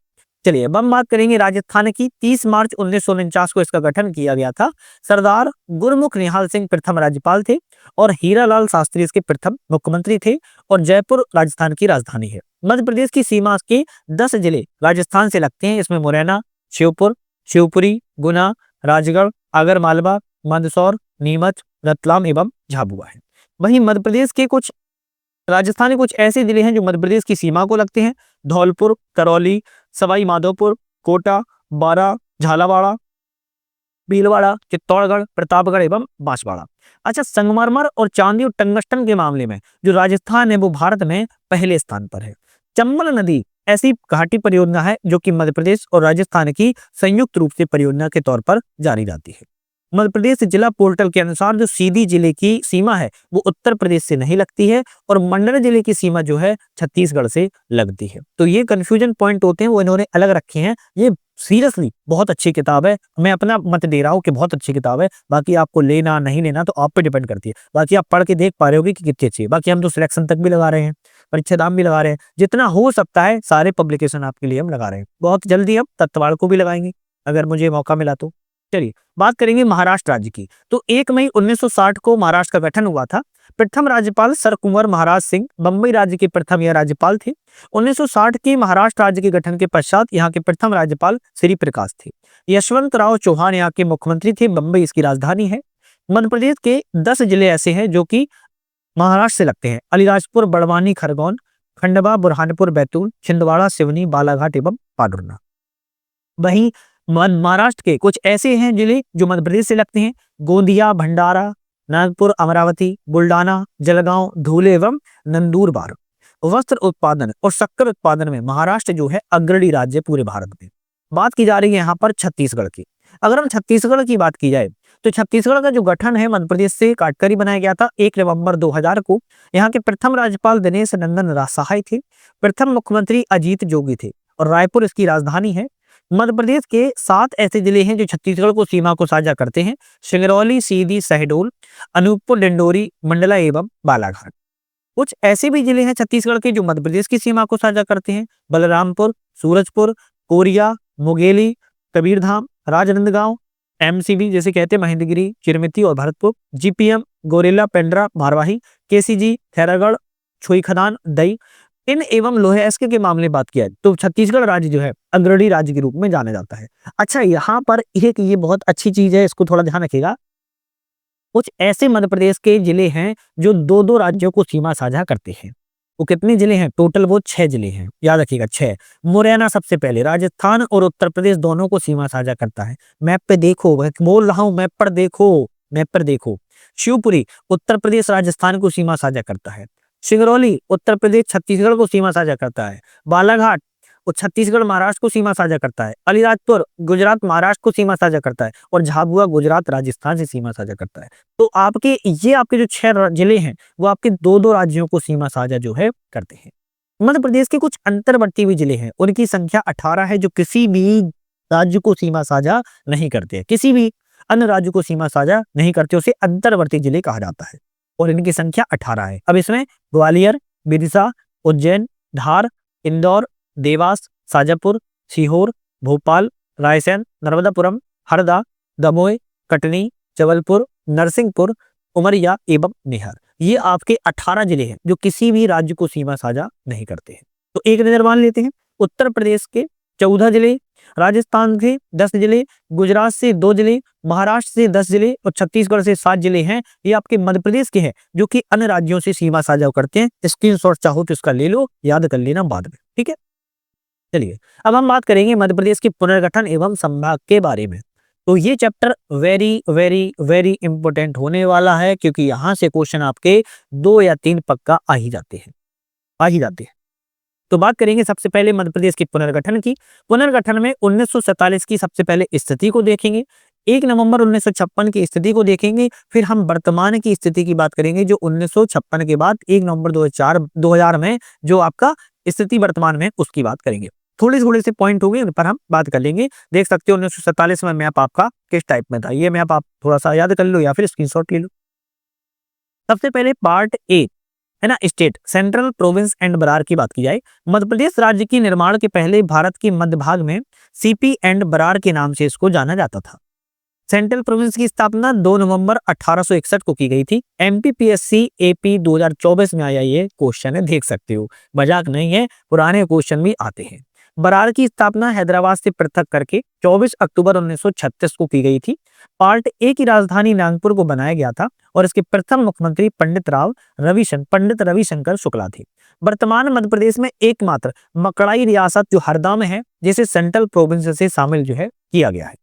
चलिए अब हम बात करेंगे राजस्थान की। 30 मार्च 1949 को इसका गठन किया गया था। सरदार गुरमुख निहाल सिंह प्रथम राज्यपाल थे, और हीरालाल शास्त्री इसके प्रथम मुख्यमंत्री थे, और जयपुर राजस्थान की राजधानी है। मध्य प्रदेश की सीमा के 10 जिले राजस्थान से लगते हैं। इसमें मुरैना, शिवपुर, शिवपुरी, गुना, राजगढ़, आगर मालवा, मंदसौर, नीमच, रतलाम एवं झाबुआ है। वहीं मध्य प्रदेश के कुछ राजस्थान के कुछ ऐसे जिले हैं जो मध्य प्रदेश की सीमा को लगते हैं। धौलपुर, करौली, सवाई माधोपुर, कोटा, बारां, झालावाड़, भीलवाड़ा, चित्तौड़गढ़, प्रतापगढ़ एवं बांसवाड़ा। अच्छा, संगमरमर और चांदी और टंगस्टन के मामले में जो राजस्थान है वो भारत में पहले स्थान पर है। चंबल नदी ऐसी घाटी परियोजना है जो कि मध्य प्रदेश और राजस्थान की संयुक्त रूप से परियोजना के तौर पर जानी जाती है। मध्य प्रदेश जिला पोर्टल के अनुसार जो सीधी जिले की सीमा है वो उत्तर प्रदेश से नहीं लगती है और मंडला जिले की सीमा जो है छत्तीसगढ़ से लगती है। तो ये कंफ्यूजन पॉइंट होते हैं वो इन्होंने अलग रखे हैं। ये सीरियसली बहुत अच्छी किताब है, मैं अपना मत दे रहा हूँ कि बहुत अच्छी किताब है। बाकी आपको लेना नहीं लेना तो आप पे डिपेंड करती है। बाकी आप पढ़ के देख पा रहे होगे कि कितनी अच्छी है। बाकी हम तो सिलेक्शन तक भी लगा रहे हैं, परीक्षा दाम भी लगा रहे हैं, जितना हो सकता है सारे पब्लिकेशन आपके लिए हम लगा रहे हैं। बहुत जल्दी हम तत्वाड़ को भी लगाएंगे अगर मुझे मौका मिला तो। चलिए बात करेंगे महाराष्ट्र राज्य की। तो 1 मई 1960 को महाराष्ट्र का गठन हुआ था। प्रथम राज्यपाल सर कुंवर महाराज सिंह बंबई राज्य के प्रथम यह राज्यपाल थे। 1960 के महाराष्ट्र राज्य के गठन के पश्चात यहाँ के प्रथम राज्यपाल श्री प्रकाश थे। यशवंतराव चौहान यहाँ के मुख्यमंत्री थे। बंबई इसकी राजधानी है। मध्य प्रदेश के 10 जिले ऐसे हैं जो कि महाराष्ट्र से लगते हैं। अलीराजपुर, बड़वानी, खरगोन, खंडवा, बुरहानपुर, बैतूल, छिंदवाड़ा, सिवनी, बालाघाट एवं पाटुरना। वहीं महाराष्ट्र के कुछ ऐसे हैं जिले जो मध्य प्रदेश से लगते हैं। गोंदिया, भंडारा, नागपुर, अमरावती, बुल्डाना, जलगांव, धुले एवं नंदुरबार। वस्त्र उत्पादन और शक्कर उत्पादन में महाराष्ट्र जो है अग्रणी राज्य पूरे भारत में। बात की जा रही है यहाँ पर छत्तीसगढ़ की। अगर हम छत्तीसगढ़ की बात की जाए तो छत्तीसगढ़ का जो गठन है मध्य प्रदेश से काटकर ही बनाया गया था। 1 नवंबर 2000 को यहाँ के प्रथम राज्यपाल दिनेश नंदन सहाय थे। प्रथम मुख्यमंत्री अजीत जोगी थे और रायपुर इसकी राजधानी है। मध्य प्रदेश के 7 ऐसे जिले हैं जो छत्तीसगढ़ को सीमा को साझा करते हैं। सिंगरौली, सीधी, शहडोल, अनूपपुर, डिंडोरी, मंडला एवं बालाघाट। कुछ ऐसे भी जिले हैं छत्तीसगढ़ के जो मध्य प्रदेश की सीमा को साझा करते हैं। बलरामपुर, सूरजपुर, कोरिया, मुंगेली, कबीरधाम, राजनांदगांव, एमसीबी जैसे कहते हैं महेंद्रगिरी, चिरमिती और भरतपुर, जीपीएम, गोरेला, पेंड्रा, भारवाही, केसीजी, खैरागढ़, छुईखदान, दई। इन एवं लोहे एस्के के मामले बात किया तो छत्तीसगढ़ राज्य जो है अग्रणी राज्य के रूप में जाना जाता है। अच्छा, यहाँ पर एक ये बहुत अच्छी चीज है, इसको थोड़ा ध्यान रखिएगा। कुछ ऐसे मध्य प्रदेश के जिले हैं जो 2-2 राज्यों को सीमा साझा करते हैं। वो कितने जिले हैं? टोटल वो 6 जिले हैं, याद रखिएगा 6। मुरैना सबसे पहले राजस्थान और उत्तर प्रदेश दोनों को सीमा साझा करता है। मैप पे देखो, मैं बोल रहा हूँ मैप पर देखो, मैप पर देखो। शिवपुरी उत्तर प्रदेश राजस्थान को सीमा साझा करता है। सिंगरौली उत्तर प्रदेश छत्तीसगढ़ को सीमा साझा करता है। बालाघाट और छत्तीसगढ़ महाराष्ट्र को सीमा साझा करता है। अलीराजपुर गुजरात महाराष्ट्र को सीमा साझा करता है और झाबुआ गुजरात राजस्थान से सीमा साझा करता है। तो आपके जो 6 जिले हैं वो आपके 2-2 राज्यों को सीमा साझा जो है करते हैं। मध्य प्रदेश के कुछ अंतर्वर्ती हुए जिले हैं, उनकी संख्या 18 है जो किसी भी राज्य को सीमा साझा नहीं करते हैं। किसी भी अन्य राज्य को सीमा साझा नहीं करते, उसे अंतर्वर्ती जिले कहा जाता है और इनकी संख्या 18 है। अब इसमें ग्वालियर, विदिशा, उज्जैन, धार, इंदौर, देवास, शाजापुर, सीहोर, भोपाल, रायसेन, नर्मदापुरम, हरदा, दमोह, कटनी, जबलपुर, नरसिंहपुर, उमरिया एवं मेहर। ये आपके 18 जिले हैं जो किसी भी राज्य को सीमा साझा नहीं करते हैं। तो एक नजर मान लेते हैं। उत्तर प्रदेश के 14 जिले, राजस्थान के 10 जिले, गुजरात से 2 जिले, महाराष्ट्र से 10 जिले और छत्तीसगढ़ से 7 जिले हैं। ये आपके मध्य प्रदेश के हैं जो कि अन्य राज्यों से सीमा साझा करते हैं। स्क्रीनशॉट चाहो तो इसका ले लो, याद कर लेना बाद में, ठीक है। चलिए अब हम बात करेंगे मध्य प्रदेश के पुनर्गठन एवं संभाग के बारे में। तो ये chapter very very very important होने वाला है क्योंकि यहां से क्वेश्चन आपके 2 या 3 पक्का आ ही जाते हैं। तो बात करेंगे सबसे पहले मध्य प्रदेश के पुनर्गठन की। पुनर्गठन में 1947 की सबसे पहले स्थिति को देखेंगे, 1 नवंबर 1956 की स्थिति को देखेंगे, फिर हम वर्तमान की स्थिति की बात करेंगे जो 1956 के बाद 1 नवंबर 2000 में जो आपका स्थिति वर्तमान में उसकी बात करेंगे। थोड़े से पॉइंट होंगे उन पर हम बात कर लेंगे। देख सकते हो 1947 में मैप आपका किस टाइप में था, ये मैप आप थोड़ा सा याद कर लो या फिर स्क्रीनशॉट ले लो। सबसे पहले पार्ट ए है ना, state, central, provinces and Berar की बात की जाए। मध्य प्रदेश राज्य की निर्माण के पहले भारत के मध्य भाग में सीपी एंड बरार के नाम से इसको जाना जाता था। सेंट्रल प्रोविंस की स्थापना 2 नवंबर 1861 को की गई थी। एमपीपीएससी एपी 2024 में आया ये क्वेश्चन है, देख सकते हो, मजाक नहीं है, पुराने क्वेश्चन भी आते हैं। बरार की स्थापना हैदराबाद से पृथक करके 24 अक्टूबर 1936 को की गई थी। पार्ट ए की राजधानी नागपुर को बनाया गया था और इसके प्रथम मुख्यमंत्री पंडित रविशंकर शुक्ला थे। वर्तमान मध्य प्रदेश में एकमात्र मकड़ाई रियासत जो हरदा में है, जिसे सेंट्रल प्रोविंस से शामिल जो है किया गया है।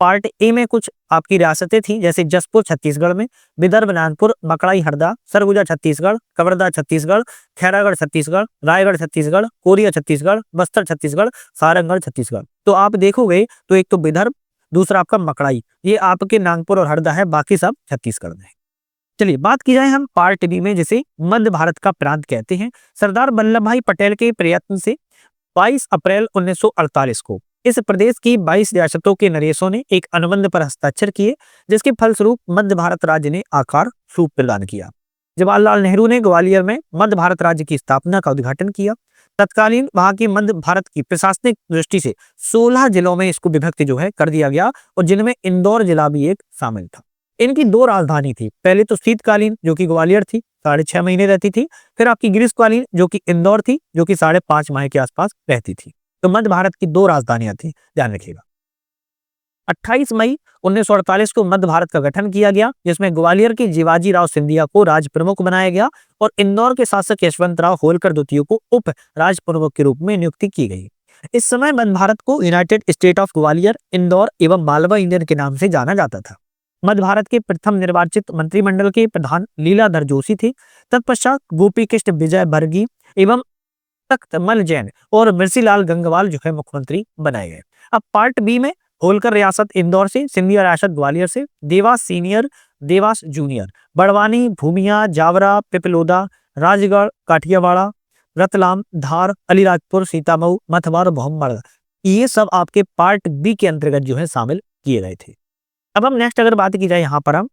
पार्ट ए में कुछ आपकी रियासतें थी, जैसे जसपुर छत्तीसगढ़ में, विदर्भ नागपुर, मकड़ाई हरदा, सरगुजा छत्तीसगढ़, कवर्धा छत्तीसगढ़, खैरागढ़ छत्तीसगढ़, रायगढ़ छत्तीसगढ़, कोरिया छत्तीसगढ़, बस्तर छत्तीसगढ़, सारंगढ़ छत्तीसगढ़। तो आप देखोगे तो एक तो विदर्भ, दूसरा आपका मकड़ाई, ये आपके नागपुर और हरदा है, बाकी सब छत्तीसगढ़ में है। चलिए बात की जाए हम पार्ट बी में, जिसे मध्य भारत का प्रांत कहते हैं। सरदार वल्लभ भाई पटेल के प्रयत्न से 22 अप्रैल 1948 को इस प्रदेश की 22 रियासतों के नरेशों ने एक अनुबंध पर हस्ताक्षर किए, जिसके फलस्वरूप मध्य भारत राज्य ने आकार स्वरूप प्रदान किया। जवाहरलाल नेहरू ने ग्वालियर में मध्य भारत राज्य की स्थापना का उद्घाटन किया। तत्कालीन वहां की मध्य भारत की प्रशासनिक दृष्टि से 16 जिलों में इसको विभक्त जो है कर दिया गया, और जिनमें इंदौर जिला भी एक शामिल था। इनकी दो राजधानी थी, पहले तो शीतकालीन जो कि ग्वालियर थी, 6.5 महीने रहती थी। फिर आपकी ग्रीष्मकालीन जो कि इंदौर थी, जो कि 5.5 माह के आसपास रहती थी। तो मध्य भारत की दो राजधानियां थी, ध्यान रखिएगा। 28 मई 1948 को मध्य भारत का गठन किया गया, जिसमें ग्वालियर के जीवाजी राव सिंधिया को राज प्रमुख बनाया गया और इंदौर के शासक यशवंतराव होलकर द्वितीय को उप राज प्रमुख के रूप में नियुक्ति की गई। इस समय मध्य भारत को United state of Gwalior, Indore एवं मालवा इंडियन के नाम से जाना जाता था। मध्य भारत के प्रथम निर्वाचित मंत्रिमंडल के प्रधान लीलाधर जोशी थे। तत्पश्चात गोपी कृष्ण विजय बर्गी एवं तख्तमल जैन और मिर्सीलाल गंगवाल जो है मुख्यमंत्री बनाए गए। अब पार्ट बी में होलकर रियासत इंदौर से, सिंधिया रियासत ग्वालियर से, देवास सीनियर, देवास जूनियर, बड़वानी, भूमिया, जावरा, पिपलोदा, राजगढ़, काठियावाड़ा, रतलाम, धार, अलीराजपुर, सीतामऊ, मथुरा और मोहम्मद, ये सब आपके पार्ट बी के अंतर्गत जो है शामिल किए गए थे। अब हम नेक्स्ट अगर बात की जाए, यहाँ पर हम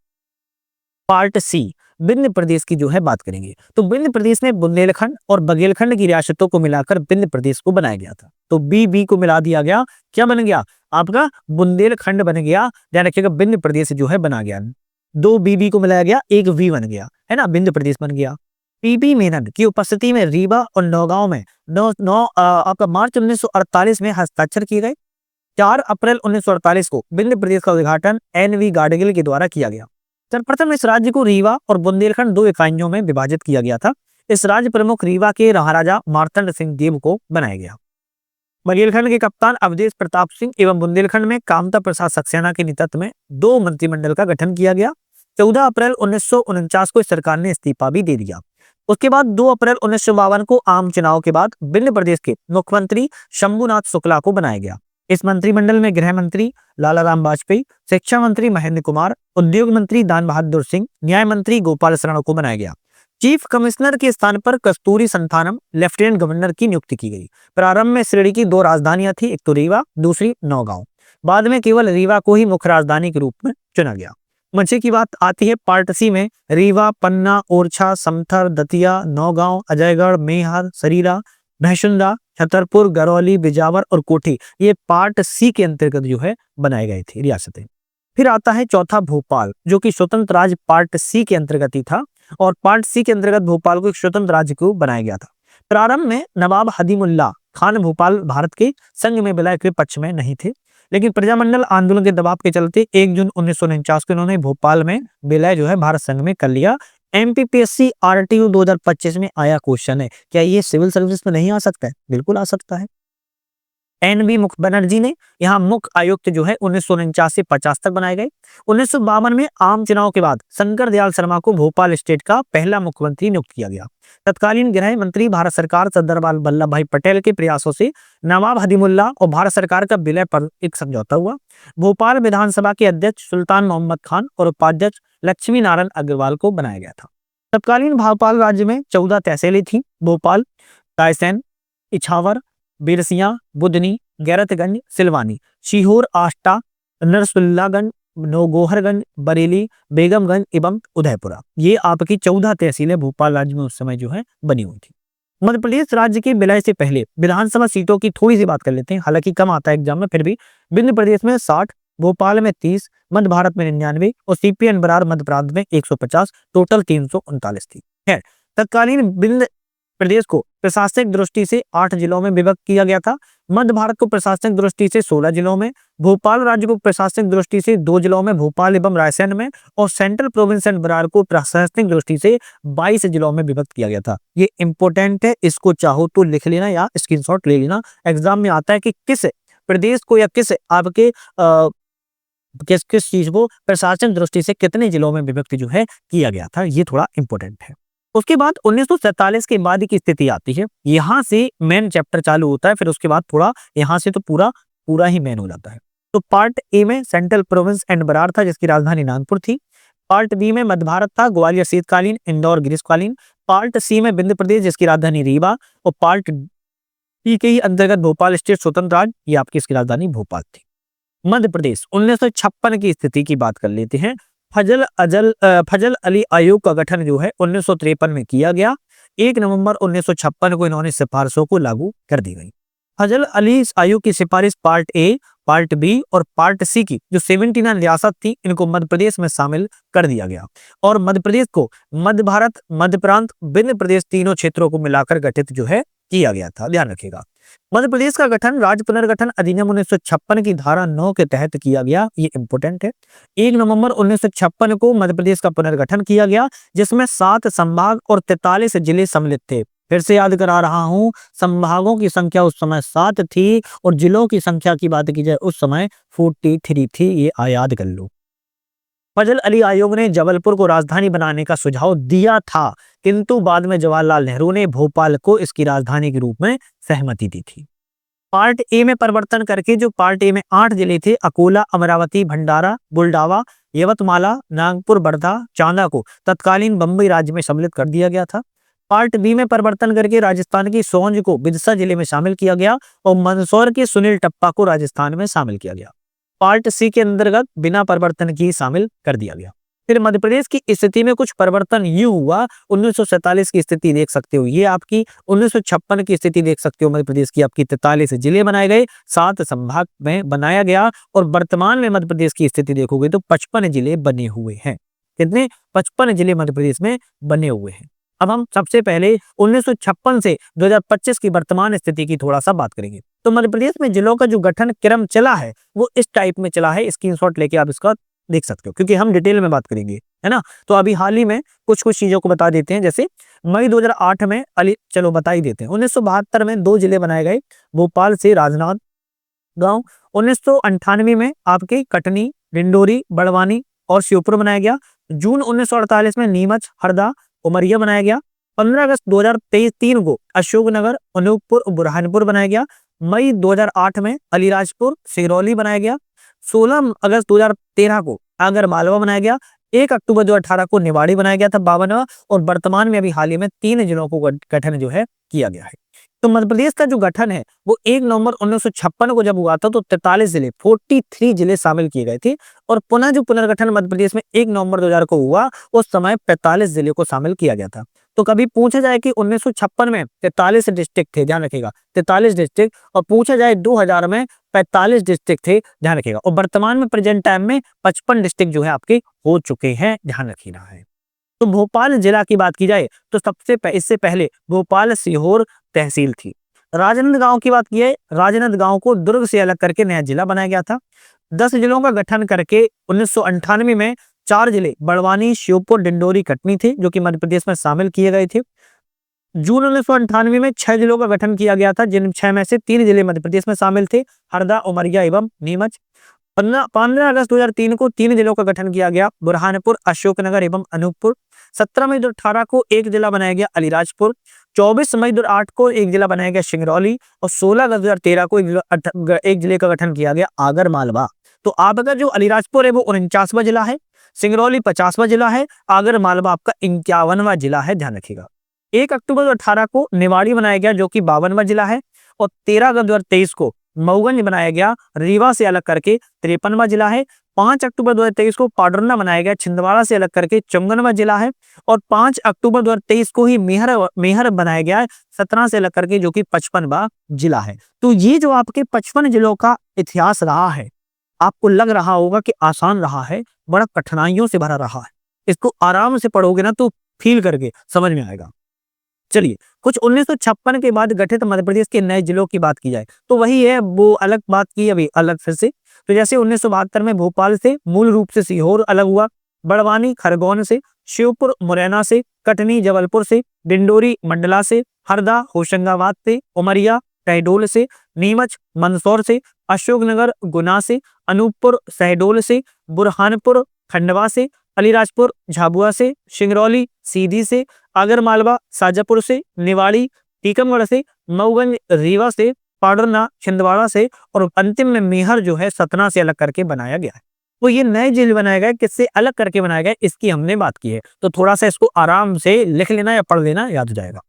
पार्ट सी विंध्य प्रदेश की जो है बात करेंगे। तो विंध्य प्रदेश में बुंदेलखंड और बघेलखंड की रियासतों को मिलाकर विंध्य प्रदेश को बनाया गया था। तो बी को मिला दिया गया, क्या बन गया आपका बुंदेलखंड बन गया। ध्यान रखिएगा, विंध्य प्रदेश जो है बना गया। 2 बी को मिलाया गया, 1 वी बन गया, है ना, विंध्य प्रदेश बन गया। पीपी मेनन की उपस्थिति में रीवा और नौगांव में आपका मार्च 1948 में हस्ताक्षर किए गए। 4 अप्रैल 1948 को विंध्य प्रदेश का उद्घाटन NV गाडगिल के द्वारा किया गया। सर्वप्रथम इस राज्य को रीवा और बुंदेलखंड 2 इकाइयों में विभाजित किया गया था। इस राज्य प्रमुख रीवा के महाराजा मार्तंड सिंह देव को बनाया गया। बघेलखंड के कप्तान अवधेश प्रताप सिंह एवं बुंदेलखंड में कामता प्रसाद सक्सेना के नेतृत्व में 2 मंत्रिमंडल का गठन किया गया। 14 अप्रैल 1949 को सरकार ने इस्तीफा भी दे दिया। उसके बाद 2 अप्रैल 1952 को आम चुनाव के बाद विंध्य प्रदेश के मुख्यमंत्री शंभुनाथ शुक्ला को बनाया गया। इस मंत्रिमंडल में गृह मंत्री लालाराम वाजपेयी, शिक्षा मंत्री महेंद्र कुमार, उद्योग मंत्री दान बहादुर सिंह, न्याय मंत्री गोपाल शरण को बनाया गया। चीफ कमिश्नर के स्थान पर कस्तूरी संथानम लेफ्टिनेंट गवर्नर की नियुक्ति की गई। प्रारंभ में श्रेणी की 2 राजधानियां थी, एक तो रीवा, दूसरी नौगांव। बाद में केवल रीवा को ही मुख्य राजधानी के रूप में चुना गया। मजे की बात आती है पार्ट सी में, रीवा, पन्ना, ओरछा, समथर, दतिया, नौगांव, अजयगढ़, मेहर, सरीला, भैंसुंदा, छतरपुर, गरौली, बिजावर और कोठी, ये पार्ट सी के अंतर्गत जो है बनाए गए थे रियासतें। फिर आता है चौथा भोपाल, जो कि स्वतंत्र राज्य पार्ट सी के अंतर्गत ही था, और पार्ट सी के अंतर्गत भोपाल को एक स्वतंत्र राज्य को बनाया गया था। प्रारंभ में नवाब हदीमुल्ला खान भोपाल भारत के संघ में विलय के पक्ष में नहीं थे, लेकिन प्रजामंडल आंदोलन के दबाव के चलते 1 जून 1949 को इन्होंने भोपाल में विलय जो है भारत संघ में कर लिया। MPPSC RTU 2025 में आया क्वेश्चन है, क्या ये सिविल सर्विस में नहीं आ सकता है? बिल्कुल आ सकता है। NV बनर्जी ने यहाँ मुख्य आयुक्त जो है 1949 से 50 तक बनाए गए। 1952 में आम चुनाव के बाद शंकर दयाल शर्मा को भोपाल स्टेट का पहला मुख्यमंत्री नियुक्त किया गया। तत्कालीन गृह मंत्री भारत सरकार सरदार वल्लभ भाई पटेल के प्रयासों से नवाब हदीमुल्ला और भारत सरकार का विलय पर एक समझौता हुआ। भोपाल विधानसभा के अध्यक्ष सुल्तान मोहम्मद खान और उपाध्यक्ष लक्ष्मी नारायण अग्रवाल को बनाया गया था। तत्कालीन भोपाल राज्य में 14 तहसीलें थी। भोपाल, रायसेन, इछावर, बिरसिया, बुधनी, गैरतगंज, सिलवानी, सीहोर, आष्टा, नरसुल्लागंज, नौगोहरगंज, बरेली, बेगमगंज एवं उदयपुरा, ये आपकी 14 तहसीलें भोपाल राज्य में उस समय जो है बनी हुई थी। मध्य प्रदेश राज्य के विलय से पहले विधानसभा सीटों की थोड़ी सी बात कर लेते हैं, हालांकि कम आता है एग्जाम में, फिर भी विंध्य प्रदेश में 60, भोपाल में 30, मध्य भारत में 99 और CPN बरार मध्य प्रांत में 150, टोटल 339 थी। तत्कालीन विंध्य प्रदेश को प्रशासनिक दृष्टि से 8 जिलों में विभक्त किया गया था। मध्य भारत को प्रशासनिक दृष्टि से 16 जिलों में, भोपाल राज्य को प्रशासनिक दृष्टि से 2 जिलों में, भोपाल एवं रायसेन में, और सेंट्रल प्रोविंस एंड बरार को प्रशासनिक दृष्टि से 22 जिलों में विभक्त किया गया था। ये इंपॉर्टेंट है, इसको चाहो तो लिख लेना या स्क्रीनशॉट ले लेना। एग्जाम में आता है कि किस प्रदेश को या किस आपके किस किस चीज को प्रशासनिक दृष्टि से कितने जिलों में विभक्त जो है किया गया था, ये थोड़ा इंपॉर्टेंट है। उसके बाद 1947 के बाद की स्थिति आती है, यहां से मेन चैप्टर चालू होता है, फिर उसके बाद थोड़ा यहां से तो पूरा ही मेन हो जाता है। तो पार्ट ए में सेंट्रल प्रोविंस एंड बरार था, जिसकी राजधानी नागपुर थी। पार्ट बी में मध्य भारत था, ग्वालियर शीतकालीन, इंदौर ग्रीष्मकालीन। पार्ट सी में विंध्य प्रदेश, जिसकी राजधानी रीवा, और पार्ट डी के ही अंतर्गत भोपाल स्टेट स्वतंत्र राज्य, ये आपकी इसकी राजधानी भोपाल थी। मध्य प्रदेश 1956 की स्थिति की बात कर लेते हैं। फजल अली आयोग का गठन जो है 1953 में किया गया। 1 नवंबर 1956 को इन्होंने सिफारिशों को लागू कर दी गई। फजल अली आयोग की सिफारिश पार्ट ए, पार्ट बी और पार्ट सी की जो 79 रियासत थी, इनको मध्य प्रदेश में शामिल कर दिया गया, और मध्य प्रदेश को मध्य भारत, मध्य प्रांत, विंध्य प्रदेश तीनों क्षेत्रों को मिलाकर गठित जो है किया गया था। ध्यान रखिएगा, मध्य प्रदेश का गठन राज्य पुनर्गठन अधिनियम 1956 की धारा 9 के तहत किया गया। ये इंपॉर्टेंट है। 1 नवंबर 1956 को मध्य प्रदेश का पुनर्गठन किया गया, जिसमें 7 संभाग और 43 जिले सम्मिलित थे। फिर से याद करा रहा हूं, संभागों की संख्या उस समय 7 थी और जिलों की संख्या की बात की जाए उस समय 43 थी। ये याद कर लो। फजल अली आयोग ने जबलपुर को राजधानी बनाने का सुझाव दिया था, किंतु बाद में जवाहरलाल नेहरू ने भोपाल को इसकी राजधानी के रूप में सहमति दी थी। पार्ट ए में परिवर्तन करके जो पार्ट ए में 8 जिले थे, अकोला, अमरावती, भंडारा, बुल्डावा, यवतमाला, नागपुर, वर्धा, चांदा को तत्कालीन बंबई राज्य में सम्मिलित कर दिया गया था। पार्ट बी में परिवर्तन करके राजस्थान की सोंज को विदिशा जिले में शामिल किया गया और मंदसौर के सुनील टप्पा को राजस्थान में शामिल किया गया। पार्ट सी के अंतर्गत बिना परिवर्तन की शामिल कर दिया गया। फिर मध्य प्रदेश की स्थिति में कुछ परिवर्तन यूं हुआ। 1947 की स्थिति देख सकते हो, ये आपकी 1956 की स्थिति देख सकते हो। मध्य प्रदेश की आपकी 43 जिले बनाए गए, 7 संभाग में बनाया गया, और वर्तमान में मध्य प्रदेश की स्थिति देखोगे तो 55 जिले बने हुए हैं। कितने? 55 जिले मध्य प्रदेश में बने हुए हैं। अब हम सबसे पहले 1956 से 2025 की वर्तमान स्थिति की थोड़ा सा बात करेंगे। तो मध्य प्रदेश में जिलों का जो गठन क्रम चला है वो इस टाइप में चला है। स्क्रीनशॉट लेके आप इसका देख सकते हो, क्योंकि हम डिटेल में बात करेंगे, है ना। तो अभी हाल ही में कुछ चीजों को बता देते हैं। जैसे मई 2008 में चलो बता ही देते हैं। 1972 में 2 जिले बनाए गए, भोपाल से राजनांदगांव। 1998 में आपके कटनी, डिंडोरी, बड़वानी और श्योपुर बनाया गया। जून 1948 में नीमच, हरदा, उमरिया बनाया गया। 15 अगस्त 2023 को अशोकनगर, अनूपपुर, बुरहानपुर बनाया गया। मई 2008 में अलीराजपुर, सिंगरौली बनाया गया। 16 अगस्त 2013 को आगर मालवा बनाया गया। 1 अक्टूबर 2018 को निवाड़ी बनाया गया था 52वां, और वर्तमान में अभी हाल ही में 3 जिलों को गठन जो है किया गया है। तो मध्य प्रदेश का जो गठन है वो 1 नवंबर 1956 को जब हुआ था तो 43 जिले 43 जिले शामिल किए गए थे, और पुनः जो पुनर्गठन मध्य प्रदेश में 1 नवंबर 2000 को हुआ उस समय 45 जिले को शामिल किया गया था। तो कभी पूछा जाए कि 1956 में 43 डिस्ट्रिक्ट थे, ध्यान रखिएगा 43 डिस्ट्रिक्ट, और पूछा जाए 2000 में 45 डिस्ट्रिक्ट थे, ध्यान रखिएगा। और वर्तमान में प्रेजेंट टाइम में 55 डिस्ट्रिक्ट जो है आपके हो चुके हैं, ध्यान रखिएगा है। तो भोपाल जिला की बात की जाए तो इससे पहले भोपाल सीहोर तहसील थी। राजनांदगांव की बात की है, राजनांदगांव को दुर्ग से अलग करके नया जिला बनाया गया था। 10 जिलों का गठन करके 1998 में 4 जिले बड़वानी, श्योपुर, डिंडोरी, कटनी थे, जो कि मध्य प्रदेश में शामिल किए गए थे। जून 1998 में 6 जिलों का गठन किया गया था, जिन 6 में से 3 जिले मध्य प्रदेश में शामिल थे, हरदा, उमरिया एवं नीमच। 15 अगस्त 2003 को 3 जिलों का गठन किया गया, बुरहानपुर, अशोकनगर एवं अनूपपुर। 17 मई 2018 को 1 जिला बनाया गया, अलीराजपुर। 24 मई 2008 को 1 जिला बनाया गया, सिंगरौली। और 16 अगस्त 2013 को 1 जिले का गठन किया गया, आगर मालवा। तो आपका जो अलीराजपुर है वो 49वां जिला है, सिंगरौली 50वां जिला है, आगर मालवा आपका 51वां जिला है, ध्यान रखिएगा। 1 अक्टूबर 2018 को निवाड़ी बनाया गया, जो कि 52वां जिला है। और 13 अगस्त 2023 को मऊगंज बनाया गया, रीवा से अलग करके 53वां जिला है। 5 अक्टूबर 2023 को पाडरना बनाया गया, छिंदवाड़ा से अलग करके 54वां जिला है। और 5 अक्टूबर 2023 को ही मेहर बनाया गया है, 17 से अलग करके, जो कि 55वां जिला है। तो ये जो आपके 55 जिलों का इतिहास रहा है, आपको लग रहा होगा कि आसान रहा है, बड़ा कठिनाइयों से भरा रहा है। इसको आराम से पढ़ोगे ना तो फील करके समझ में आएगा। चलिए, कुछ 1956 के बाद गठित मध्य प्रदेश के नए जिलों की बात की जाए तो वही है, वो अलग बात की अभी अलग फिर से। तो जैसे 1972 में भोपाल से मूल रूप से सीहोर अलग हुआ, बड़वानी खरगोन से, शिवपुर मुरैना से, कटनी जबलपुर से, डिंडोरी मंडला से, हरदा होशंगाबाद से, उमरिया शहडोल से, नीमच मंदसौर से, अशोकनगर गुना से, अनूपपुर शहडोल से, बुरहानपुर खंडवा से, अलीराजपुर झाबुआ से, सिंगरौली सीधी से, आगरमालवा शाजापुर से, निवाड़ी टीकमगढ़ से, मऊगंज रीवा से, पाडरना छिंदवाड़ा से और अंतिम में मेहर जो है सतना से अलग करके बनाया गया है। तो ये नए जिले बनाए गए, किससे अलग करके बनाया गया इसकी हमने बात की है। तो थोड़ा सा इसको आराम से लिख लेना या पढ़ लेना, याद हो जाएगा।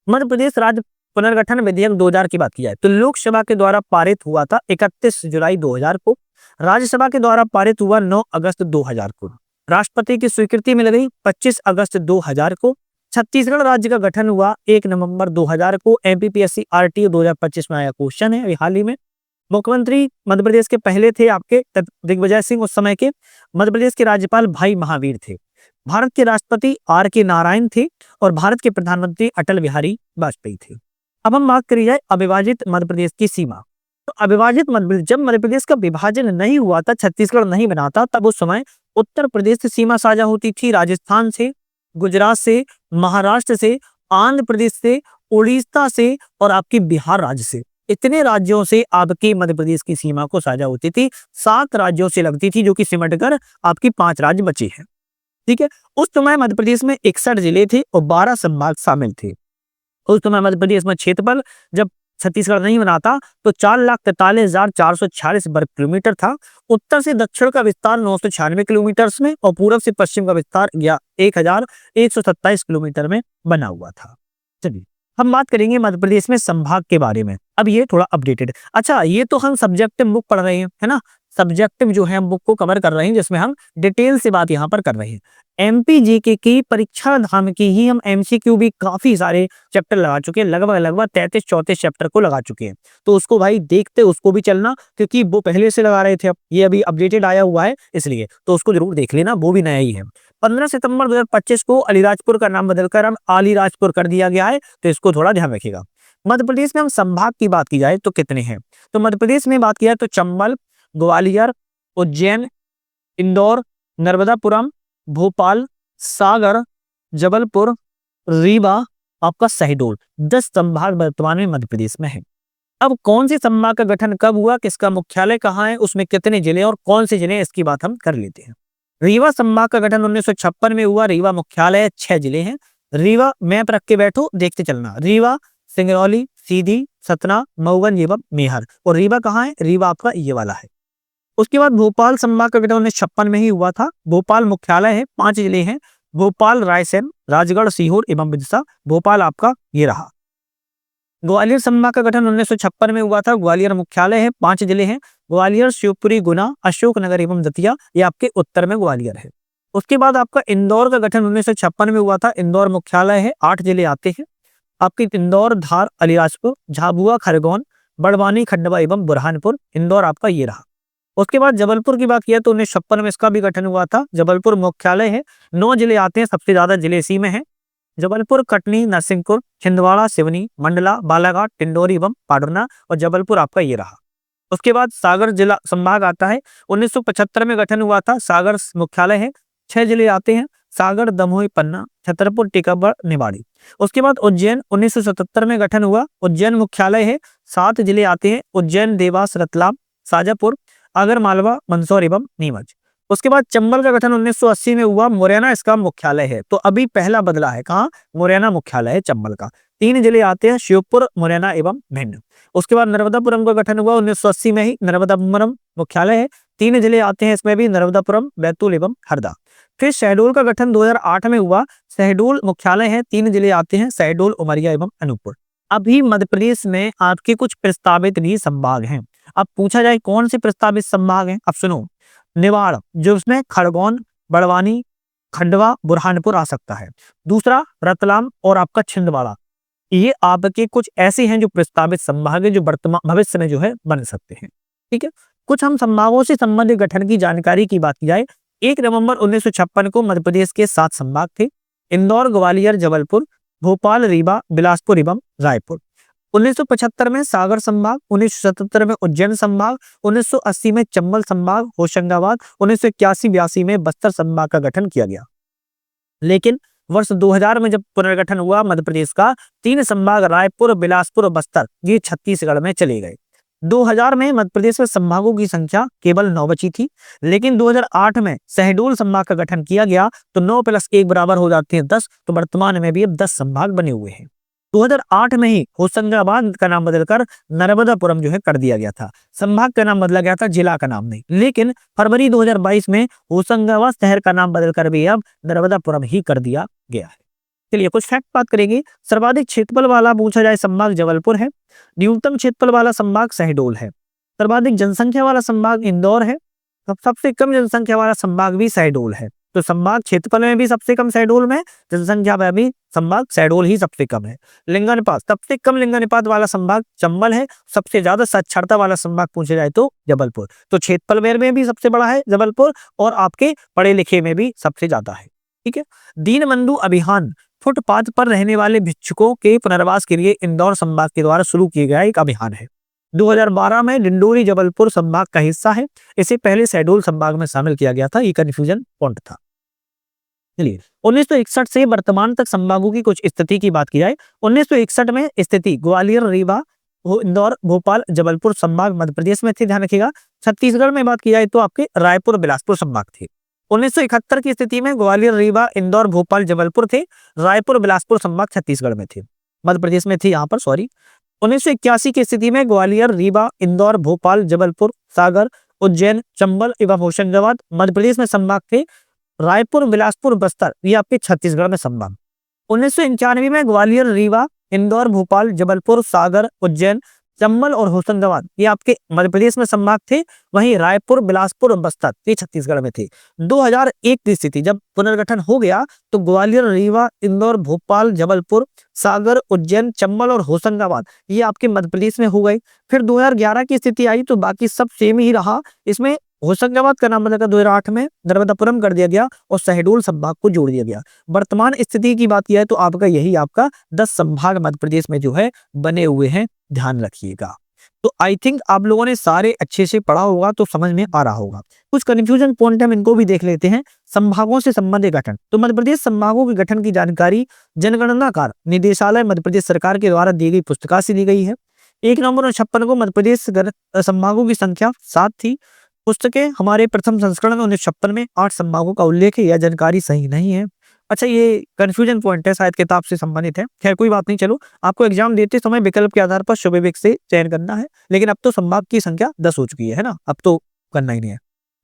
मध्य प्रदेश राज्य पुनर्गठन विधेयक 2000 की बात की जाए तो लोकसभा के द्वारा पारित हुआ था 31 जुलाई 2000 को, राज्यसभा के द्वारा पारित हुआ 9 अगस्त 2000 को, राष्ट्रपति की स्वीकृति मिल गई 25 अगस्त 2000 को, छत्तीसगढ़ राज्य का गठन हुआ 1 नवंबर 2000 को। एमपीपीएससी आरटीओ 2025 में आया क्वेश्चन है अभी हाल ही में। मुख्यमंत्री मध्य प्रदेश के पहले थे आपके दिग्विजय सिंह, उस समय के मध्य प्रदेश के राज्यपाल भाई महावीर थे। भारत के राष्ट्रपति आर के नारायण थे और भारत के प्रधानमंत्री अटल बिहारी वाजपेयी थे। अब हम बात करी जाए अविभाजित मध्य प्रदेश की सीमा। तो अविभाजित मध्य प्रदेश, जब मध्य प्रदेश का विभाजन नहीं हुआ था, छत्तीसगढ़ नहीं बना था, तब उस समय उत्तर प्रदेश से सीमा साझा होती थी, राजस्थान से, गुजरात से, महाराष्ट्र से, आंध्र प्रदेश से, उड़ीसा से और आपकी बिहार राज्य से। इतने राज्यों से आपकी मध्य प्रदेश की सीमा को साझा होती थी। 7 राज्यों से लगती थी, जो कि सिमटकर आपकी 5 राज्य बचे हैं। ठीक है, उस समय मध्य प्रदेश में 61 जिले थे और 12 संभाग शामिल थे। उस समय मध्य प्रदेश में क्षेत्रफल जब छत्तीसगढ़ नहीं बना था तो 4,43,446 वर्ग किलोमीटर था। उत्तर से दक्षिण का विस्तार 996 किलोमीटर में और पूर्व से पश्चिम का विस्तार 1127 किलोमीटर में बना हुआ था। चलिए, हम बात करेंगे मध्य प्रदेश में संभाग के बारे में। अब ये थोड़ा अपडेटेड, अच्छा ये तो हम सब्जेक्टिव बुक पढ़ रहे हैं, है ना, सब्जेक्टिव जो है हम बुक को कवर कर रहे हैं, जिसमें हम डिटेल से बात यहाँ पर कर रहे हैं। एमपीजीके की परीक्षा धाम की ही हम एमसीक्यू भी काफी सारे चैप्टर लगा चुके हैं, लगभग 33-34 चैप्टर को लगा चुके हैं। तो उसको भाई देखते उसको भी चलना, क्योंकि वो पहले से लगा रहे थे, अब ये अभी अपडेटेड आया हुआ है इसलिए, तो उसको जरूर देख लेना, वो भी नया ही है। 15 सितंबर 2025 को अलीराजपुर का नाम बदलकर अब अलीराजपुर कर दिया गया है, तो इसको थोड़ा ध्यान रखिएगा। मध्य प्रदेश में हम संभाग की बात की जाए तो कितने हैं, तो मध्य प्रदेश में बात किया तो चंबल, ग्वालियर, उज्जैन, इंदौर, नर्मदापुरम, भोपाल, सागर, जबलपुर, रीवा, आपका शहडोल, 10 संभाग वर्तमान में मध्य प्रदेश में है। अब कौन से संभाग का गठन कब हुआ, किसका मुख्यालय कहाँ है, उसमें कितने जिले और कौन से जिले, इसकी बात हम कर लेते हैं। रीवा संभाग का गठन 1956 में हुआ। रीवा मुख्यालय, 6 जिले हैं। रीवा मैप रख के बैठो, देखते चलना, रीवा, सिंगरौली, सीधी, सतना, मऊगंज एवं मेहर। और रीवा कहाँ है, रीवा आपका ये वाला है। उसके बाद भोपाल संभाग का गठन 1956 में ही हुआ था। भोपाल मुख्यालय है, 5 जिले हैं, भोपाल, रायसेन, राजगढ़, सीहोर एवं विदिशा। भोपाल आपका ये रहा। ग्वालियर संभाग का गठन 1956 में हुआ था। ग्वालियर मुख्यालय है, 5 जिले हैं, ग्वालियर, शिवपुरी, गुना, अशोकनगर एवं दतिया, ये आपके उत्तर में ग्वालियर है। उसके बाद आपका इंदौर का गठन 1956 में हुआ था। इंदौर मुख्यालय है, 8 जिले आते हैं आपके, इंदौर, धार, अलीराजपुर, झाबुआ, खरगोन, बड़वानी, खंडवा एवं बुरहानपुर। इंदौर आपका ये रहा। उसके बाद जबलपुर की बात किया तो 1956 में इसका भी गठन हुआ था। जबलपुर मुख्यालय है, 9 जिले आते हैं, सबसे ज्यादा जिले इसी में है, जबलपुर, कटनी, नरसिंहपुर, छिंदवाड़ा, सिवनी, मंडला, बालाघाट, टिंडोरी एवं पाडरना, और जबलपुर आपका ये रहा। उसके बाद सागर जिला संभाग आता है, 1975 में गठन हुआ था। सागर मुख्यालय है, 6 जिले आते हैं, सागर, दमोह, पन्ना, छतरपुर, टीकमगढ़, निवाड़ी। उसके बाद उज्जैन 1977 में गठन हुआ। उज्जैन मुख्यालय है, 7 जिले आते हैं, उज्जैन, देवास, रतलाम, शाजापुर, आगरमालवा, मंदसौर एवं नीमच। उसके बाद चंबल का गठन 1980 में हुआ। मुरैना इसका मुख्यालय है, तो अभी पहला बदला है, कहाँ, मुरैना मुख्यालय है चंबल का। 3 जिले आते हैं, शिवपुर, मुरैना एवं भिंड। उसके बाद नर्मदापुरम का गठन हुआ 1980 में ही। नर्मदापुरम मुख्यालय है, 3 जिले आते हैं इसमें भी, नर्मदापुरम, बैतूल एवं हरदा। फिर शहडोल का गठन 2008 में हुआ। शहडोल मुख्यालय है, 3 जिले आते हैं, शहडोल, उमरिया एवं अनूपपुर। अभी मध्य प्रदेश में आपके कुछ प्रस्तावित भी संभाग हैं। अब पूछा जाए कौन से प्रस्तावित संभाग हैं, अब सुनो, निवाड़, जो उसमें खरगोन, बड़वानी, खंडवा, बुरहानपुर आ सकता है। दूसरा रतलाम और आपका छिंदवाड़ा, ये आपके कुछ ऐसे हैं जो प्रस्तावित संभाग है, जो वर्तमान भविष्य में जो है बन सकते हैं। ठीक है, कुछ हम संभागों से संबंधित गठन की जानकारी की बात की जाए। 1 नवंबर 1956 को मध्य प्रदेश के 7 संभाग थे, इंदौर, ग्वालियर, जबलपुर, भोपाल, रीवा, बिलासपुर एवं रायपुर। 1975 में सागर संभाग, 1977 में उज्जैन संभाग, 1980 में चंबल संभाग, होशंगाबाद, 1981-82 में बस्तर संभाग का गठन किया गया। लेकिन वर्ष 2000 में जब पुनर्गठन हुआ मध्य प्रदेश का, 3 संभाग रायपुर, बिलासपुर और बस्तर ये छत्तीसगढ़ में चले गए। 2000 में मध्य प्रदेश में संभागों की संख्या केवल 9 बची थी, लेकिन 2008 में शहडोल संभाग का गठन किया गया तो 9 + 1 बराबर हो जाते हैं 10। तो वर्तमान में भी अब 10 संभाग बने हुए हैं। 2008 में ही होशंगाबाद का नाम बदलकर नर्मदापुरम जो है कर दिया गया था। संभाग का नाम बदला गया था, जिला का नाम नहीं। लेकिन फरवरी 2022 में होशंगाबाद शहर का नाम बदलकर भी अब नर्मदापुरम ही कर दिया गया है। चलिए कुछ फैक्ट बात करेंगे। सर्वाधिक क्षेत्रफल वाला पूछा जाए संभाग जबलपुर है। न्यूनतम क्षेत्रफल वाला संभाग शहडोल है। सर्वाधिक जनसंख्या वाला संभाग इंदौर है। सबसे कम जनसंख्या वाला संभाग भी शहडोल है। तो संभाग क्षेत्रफल में भी सबसे कम शहडोल में, जनसंख्या में भी संभाग शहडोल ही सबसे कम है। लिंगानुपात, सबसे कम लिंगानुपात वाला संभाग चंबल है। सबसे ज्यादा साक्षरता वाला संभाग पूछा जाए तो जबलपुर। तो क्षेत्रफल में भी सबसे बड़ा है जबलपुर और आपके पढ़े लिखे में भी सबसे ज्यादा है। ठीक है। दीनबंधु अभियान फुटपाथ पर रहने वाले भिक्षुकों के पुनर्वास के लिए इंदौर संभाग के द्वारा शुरू किया गया एक अभियान है। 2012 में डिंडोरी जबलपुर संभाग का हिस्सा है। इसे पहले शहडोल संभाग में शामिल किया गया था। ये कंफ्यूजन पॉइंट था। चलिए 1961 से वर्तमान तक संभागों की कुछ स्थिति की बात की जाए। 1961 में स्थिति ग्वालियर, रीवा, इंदौर, भोपाल, जबलपुर संभाग मध्य प्रदेश में थे, ध्यान रखिएगा। छत्तीसगढ़ में बात की जाए तो आपके रायपुर, बिलासपुर संभाग थे। 1971 की स्थिति में ग्वालियर, रीवा, इंदौर, भोपाल, जबलपुर थे। रायपुर, बिलासपुर संभाग छत्तीसगढ़ में थे, मध्य प्रदेश में थे यहाँ पर, सॉरी। 1981 की स्थिति में ग्वालियर, रीवा, इंदौर, भोपाल, जबलपुर, सागर, उज्जैन, चंबल एवं होशंगाबाद मध्य प्रदेश में संभाग थे। रायपुर, बिलासपुर, बस्तर ये आपके छत्तीसगढ़ में संभाग। 1991 में ग्वालियर, रीवा, इंदौर, भोपाल, जबलपुर, सागर, उज्जैन, चंबल और होशंगाबाद ये आपके मध्य प्रदेश में संभाग थे। वहीं रायपुर, बिलासपुर और बस्तर ये छत्तीसगढ़ में थे। 2001 की स्थिति जब पुनर्गठन हो गया तो ग्वालियर, रीवा, इंदौर, भोपाल, जबलपुर, सागर, उज्जैन, चंबल और होशंगाबाद ये आपके मध्य प्रदेश में हो गए। फिर 2011 की स्थिति आई तो बाकी सब सेम ही रहा। इसमें होशंगाबाद का नाम बदलकर 2008 में नर्मदापुरम कर दिया गया और शहडोल संभाग को जोड़ दिया गया। वर्तमान स्थिति की बात की जाए तो आपका यही आपका 10 संभाग मध्य प्रदेश में जो है बने हुए हैं, ध्यान रखिएगा। तो आई थिंक आप लोगों ने सारे अच्छे से पढ़ा होगा तो समझ में आ रहा होगा। कुछ कंफ्यूजन पॉइंट हम इनको भी देख लेते हैं। संभागों से संबंधित गठन, तो मध्य प्रदेश संभागों के गठन की जानकारी जनगणनाकार निदेशालय मध्य प्रदेश सरकार के द्वारा दी गई पुस्तिका से दी गई है। 1 नवंबर 1956 को मध्य प्रदेश संभागों की संख्या 7 थी। पुस्तकें हमारे प्रथम संस्करण में 1956 में 8 संभागों का उल्लेख है। यह जानकारी सही नहीं है। अच्छा, ये कंफ्यूजन पॉइंट है, शायद किताब से संबंधित है। खैर कोई बात नहीं, चलो आपको एग्जाम देते समय विकल्प के आधार पर शुभ विवेक से चयन करना है। लेकिन अब तो संभाग की संख्या 10 हो चुकी है ना, अब तो करना ही नहीं है।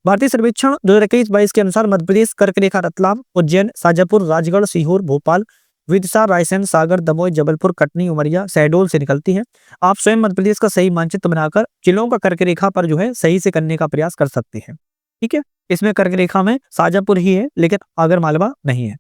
भारतीय सर्वेक्षण 2021-22 के अनुसार मध्य प्रदेश कर्क रेखा रतलाम, उज्जैन, शाजापुर, राजगढ़, सीहोर, भोपाल, विदिशा, रायसेन, सागर, दमोह, जबलपुर, कटनी, उमरिया, शहडोल से निकलती है। आप स्वयं मध्य प्रदेश का सही मानचित्र बनाकर जिलों का कर्क रेखा पर जो है सही से करने का प्रयास कर सकते हैं। ठीक है, इसमें कर्क रेखा में शाजापुर ही है लेकिन आगर मालवा नहीं है।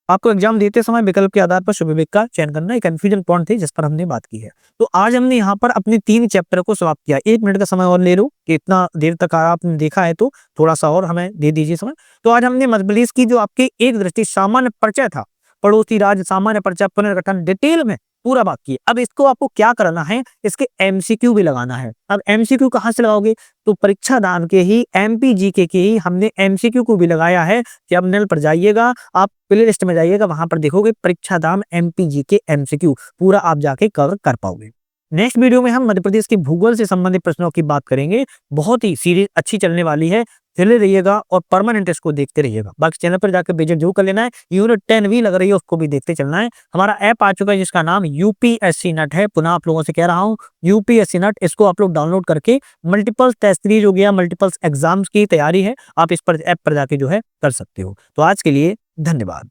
आपको एग्जाम देते समय विकल्प के आधार पर शुभ विवेक का चयन करना एक कंफ्यूजन पॉइंट थे जिस पर हमने बात की है। तो आज हमने यहाँ पर अपने 3 चैप्टर को समाप्त किया। 1 मिनट का समय और ले लो कि इतना देर तक आपने देखा है तो थोड़ा सा और हमें दे दीजिए समय। तो आज हमने मध्य प्रदेश की जो आपके एक दृष्टि सामान्य परिचय था, पड़ोसी राज्य, सामान्य परिचय, पुनर्गठन, डिटेल में पूरा बात की। अब इसको आपको क्या करना है, इसके एमसीक्यू भी लगाना है। अब एमसीक्यू कहाँ से लगाओगे, तो परीक्षा दान के ही एमपीजीके के ही हमने एमसीक्यू को भी लगाया है कि अब नल पर जाइएगा, आप प्ले लिस्ट में जाइएगा, वहां पर देखोगे परीक्षा दान एमपीजीके एमसीक्यू पूरा आप जाके कवर कर पाओगे। नेक्स्ट वीडियो में हम मध्य प्रदेश के भूगोल से संबंधित प्रश्नों की बात करेंगे। बहुत ही सीरीज अच्छी चलने वाली है, चले रहिएगा और परमानेंट इसको देखते रहिएगा। बाकी चैनल पर जाकर बेजट जो कर लेना है। यूनिट 10 भी लग रही है, उसको भी देखते चलना है। हमारा ऐप आ चुका है जिसका नाम यूपीएससी नट है। पुनः आप लोगों से कह रहा हूँ, यूपीएससी नट, इसको आप लोग डाउनलोड करके मल्टीपल टेस्ट सीरीज हो गया, मल्टीपल एग्जाम्स की तैयारी है, आप इस पर ऐप पर जाके जो है कर सकते हो। तो आज के लिए धन्यवाद।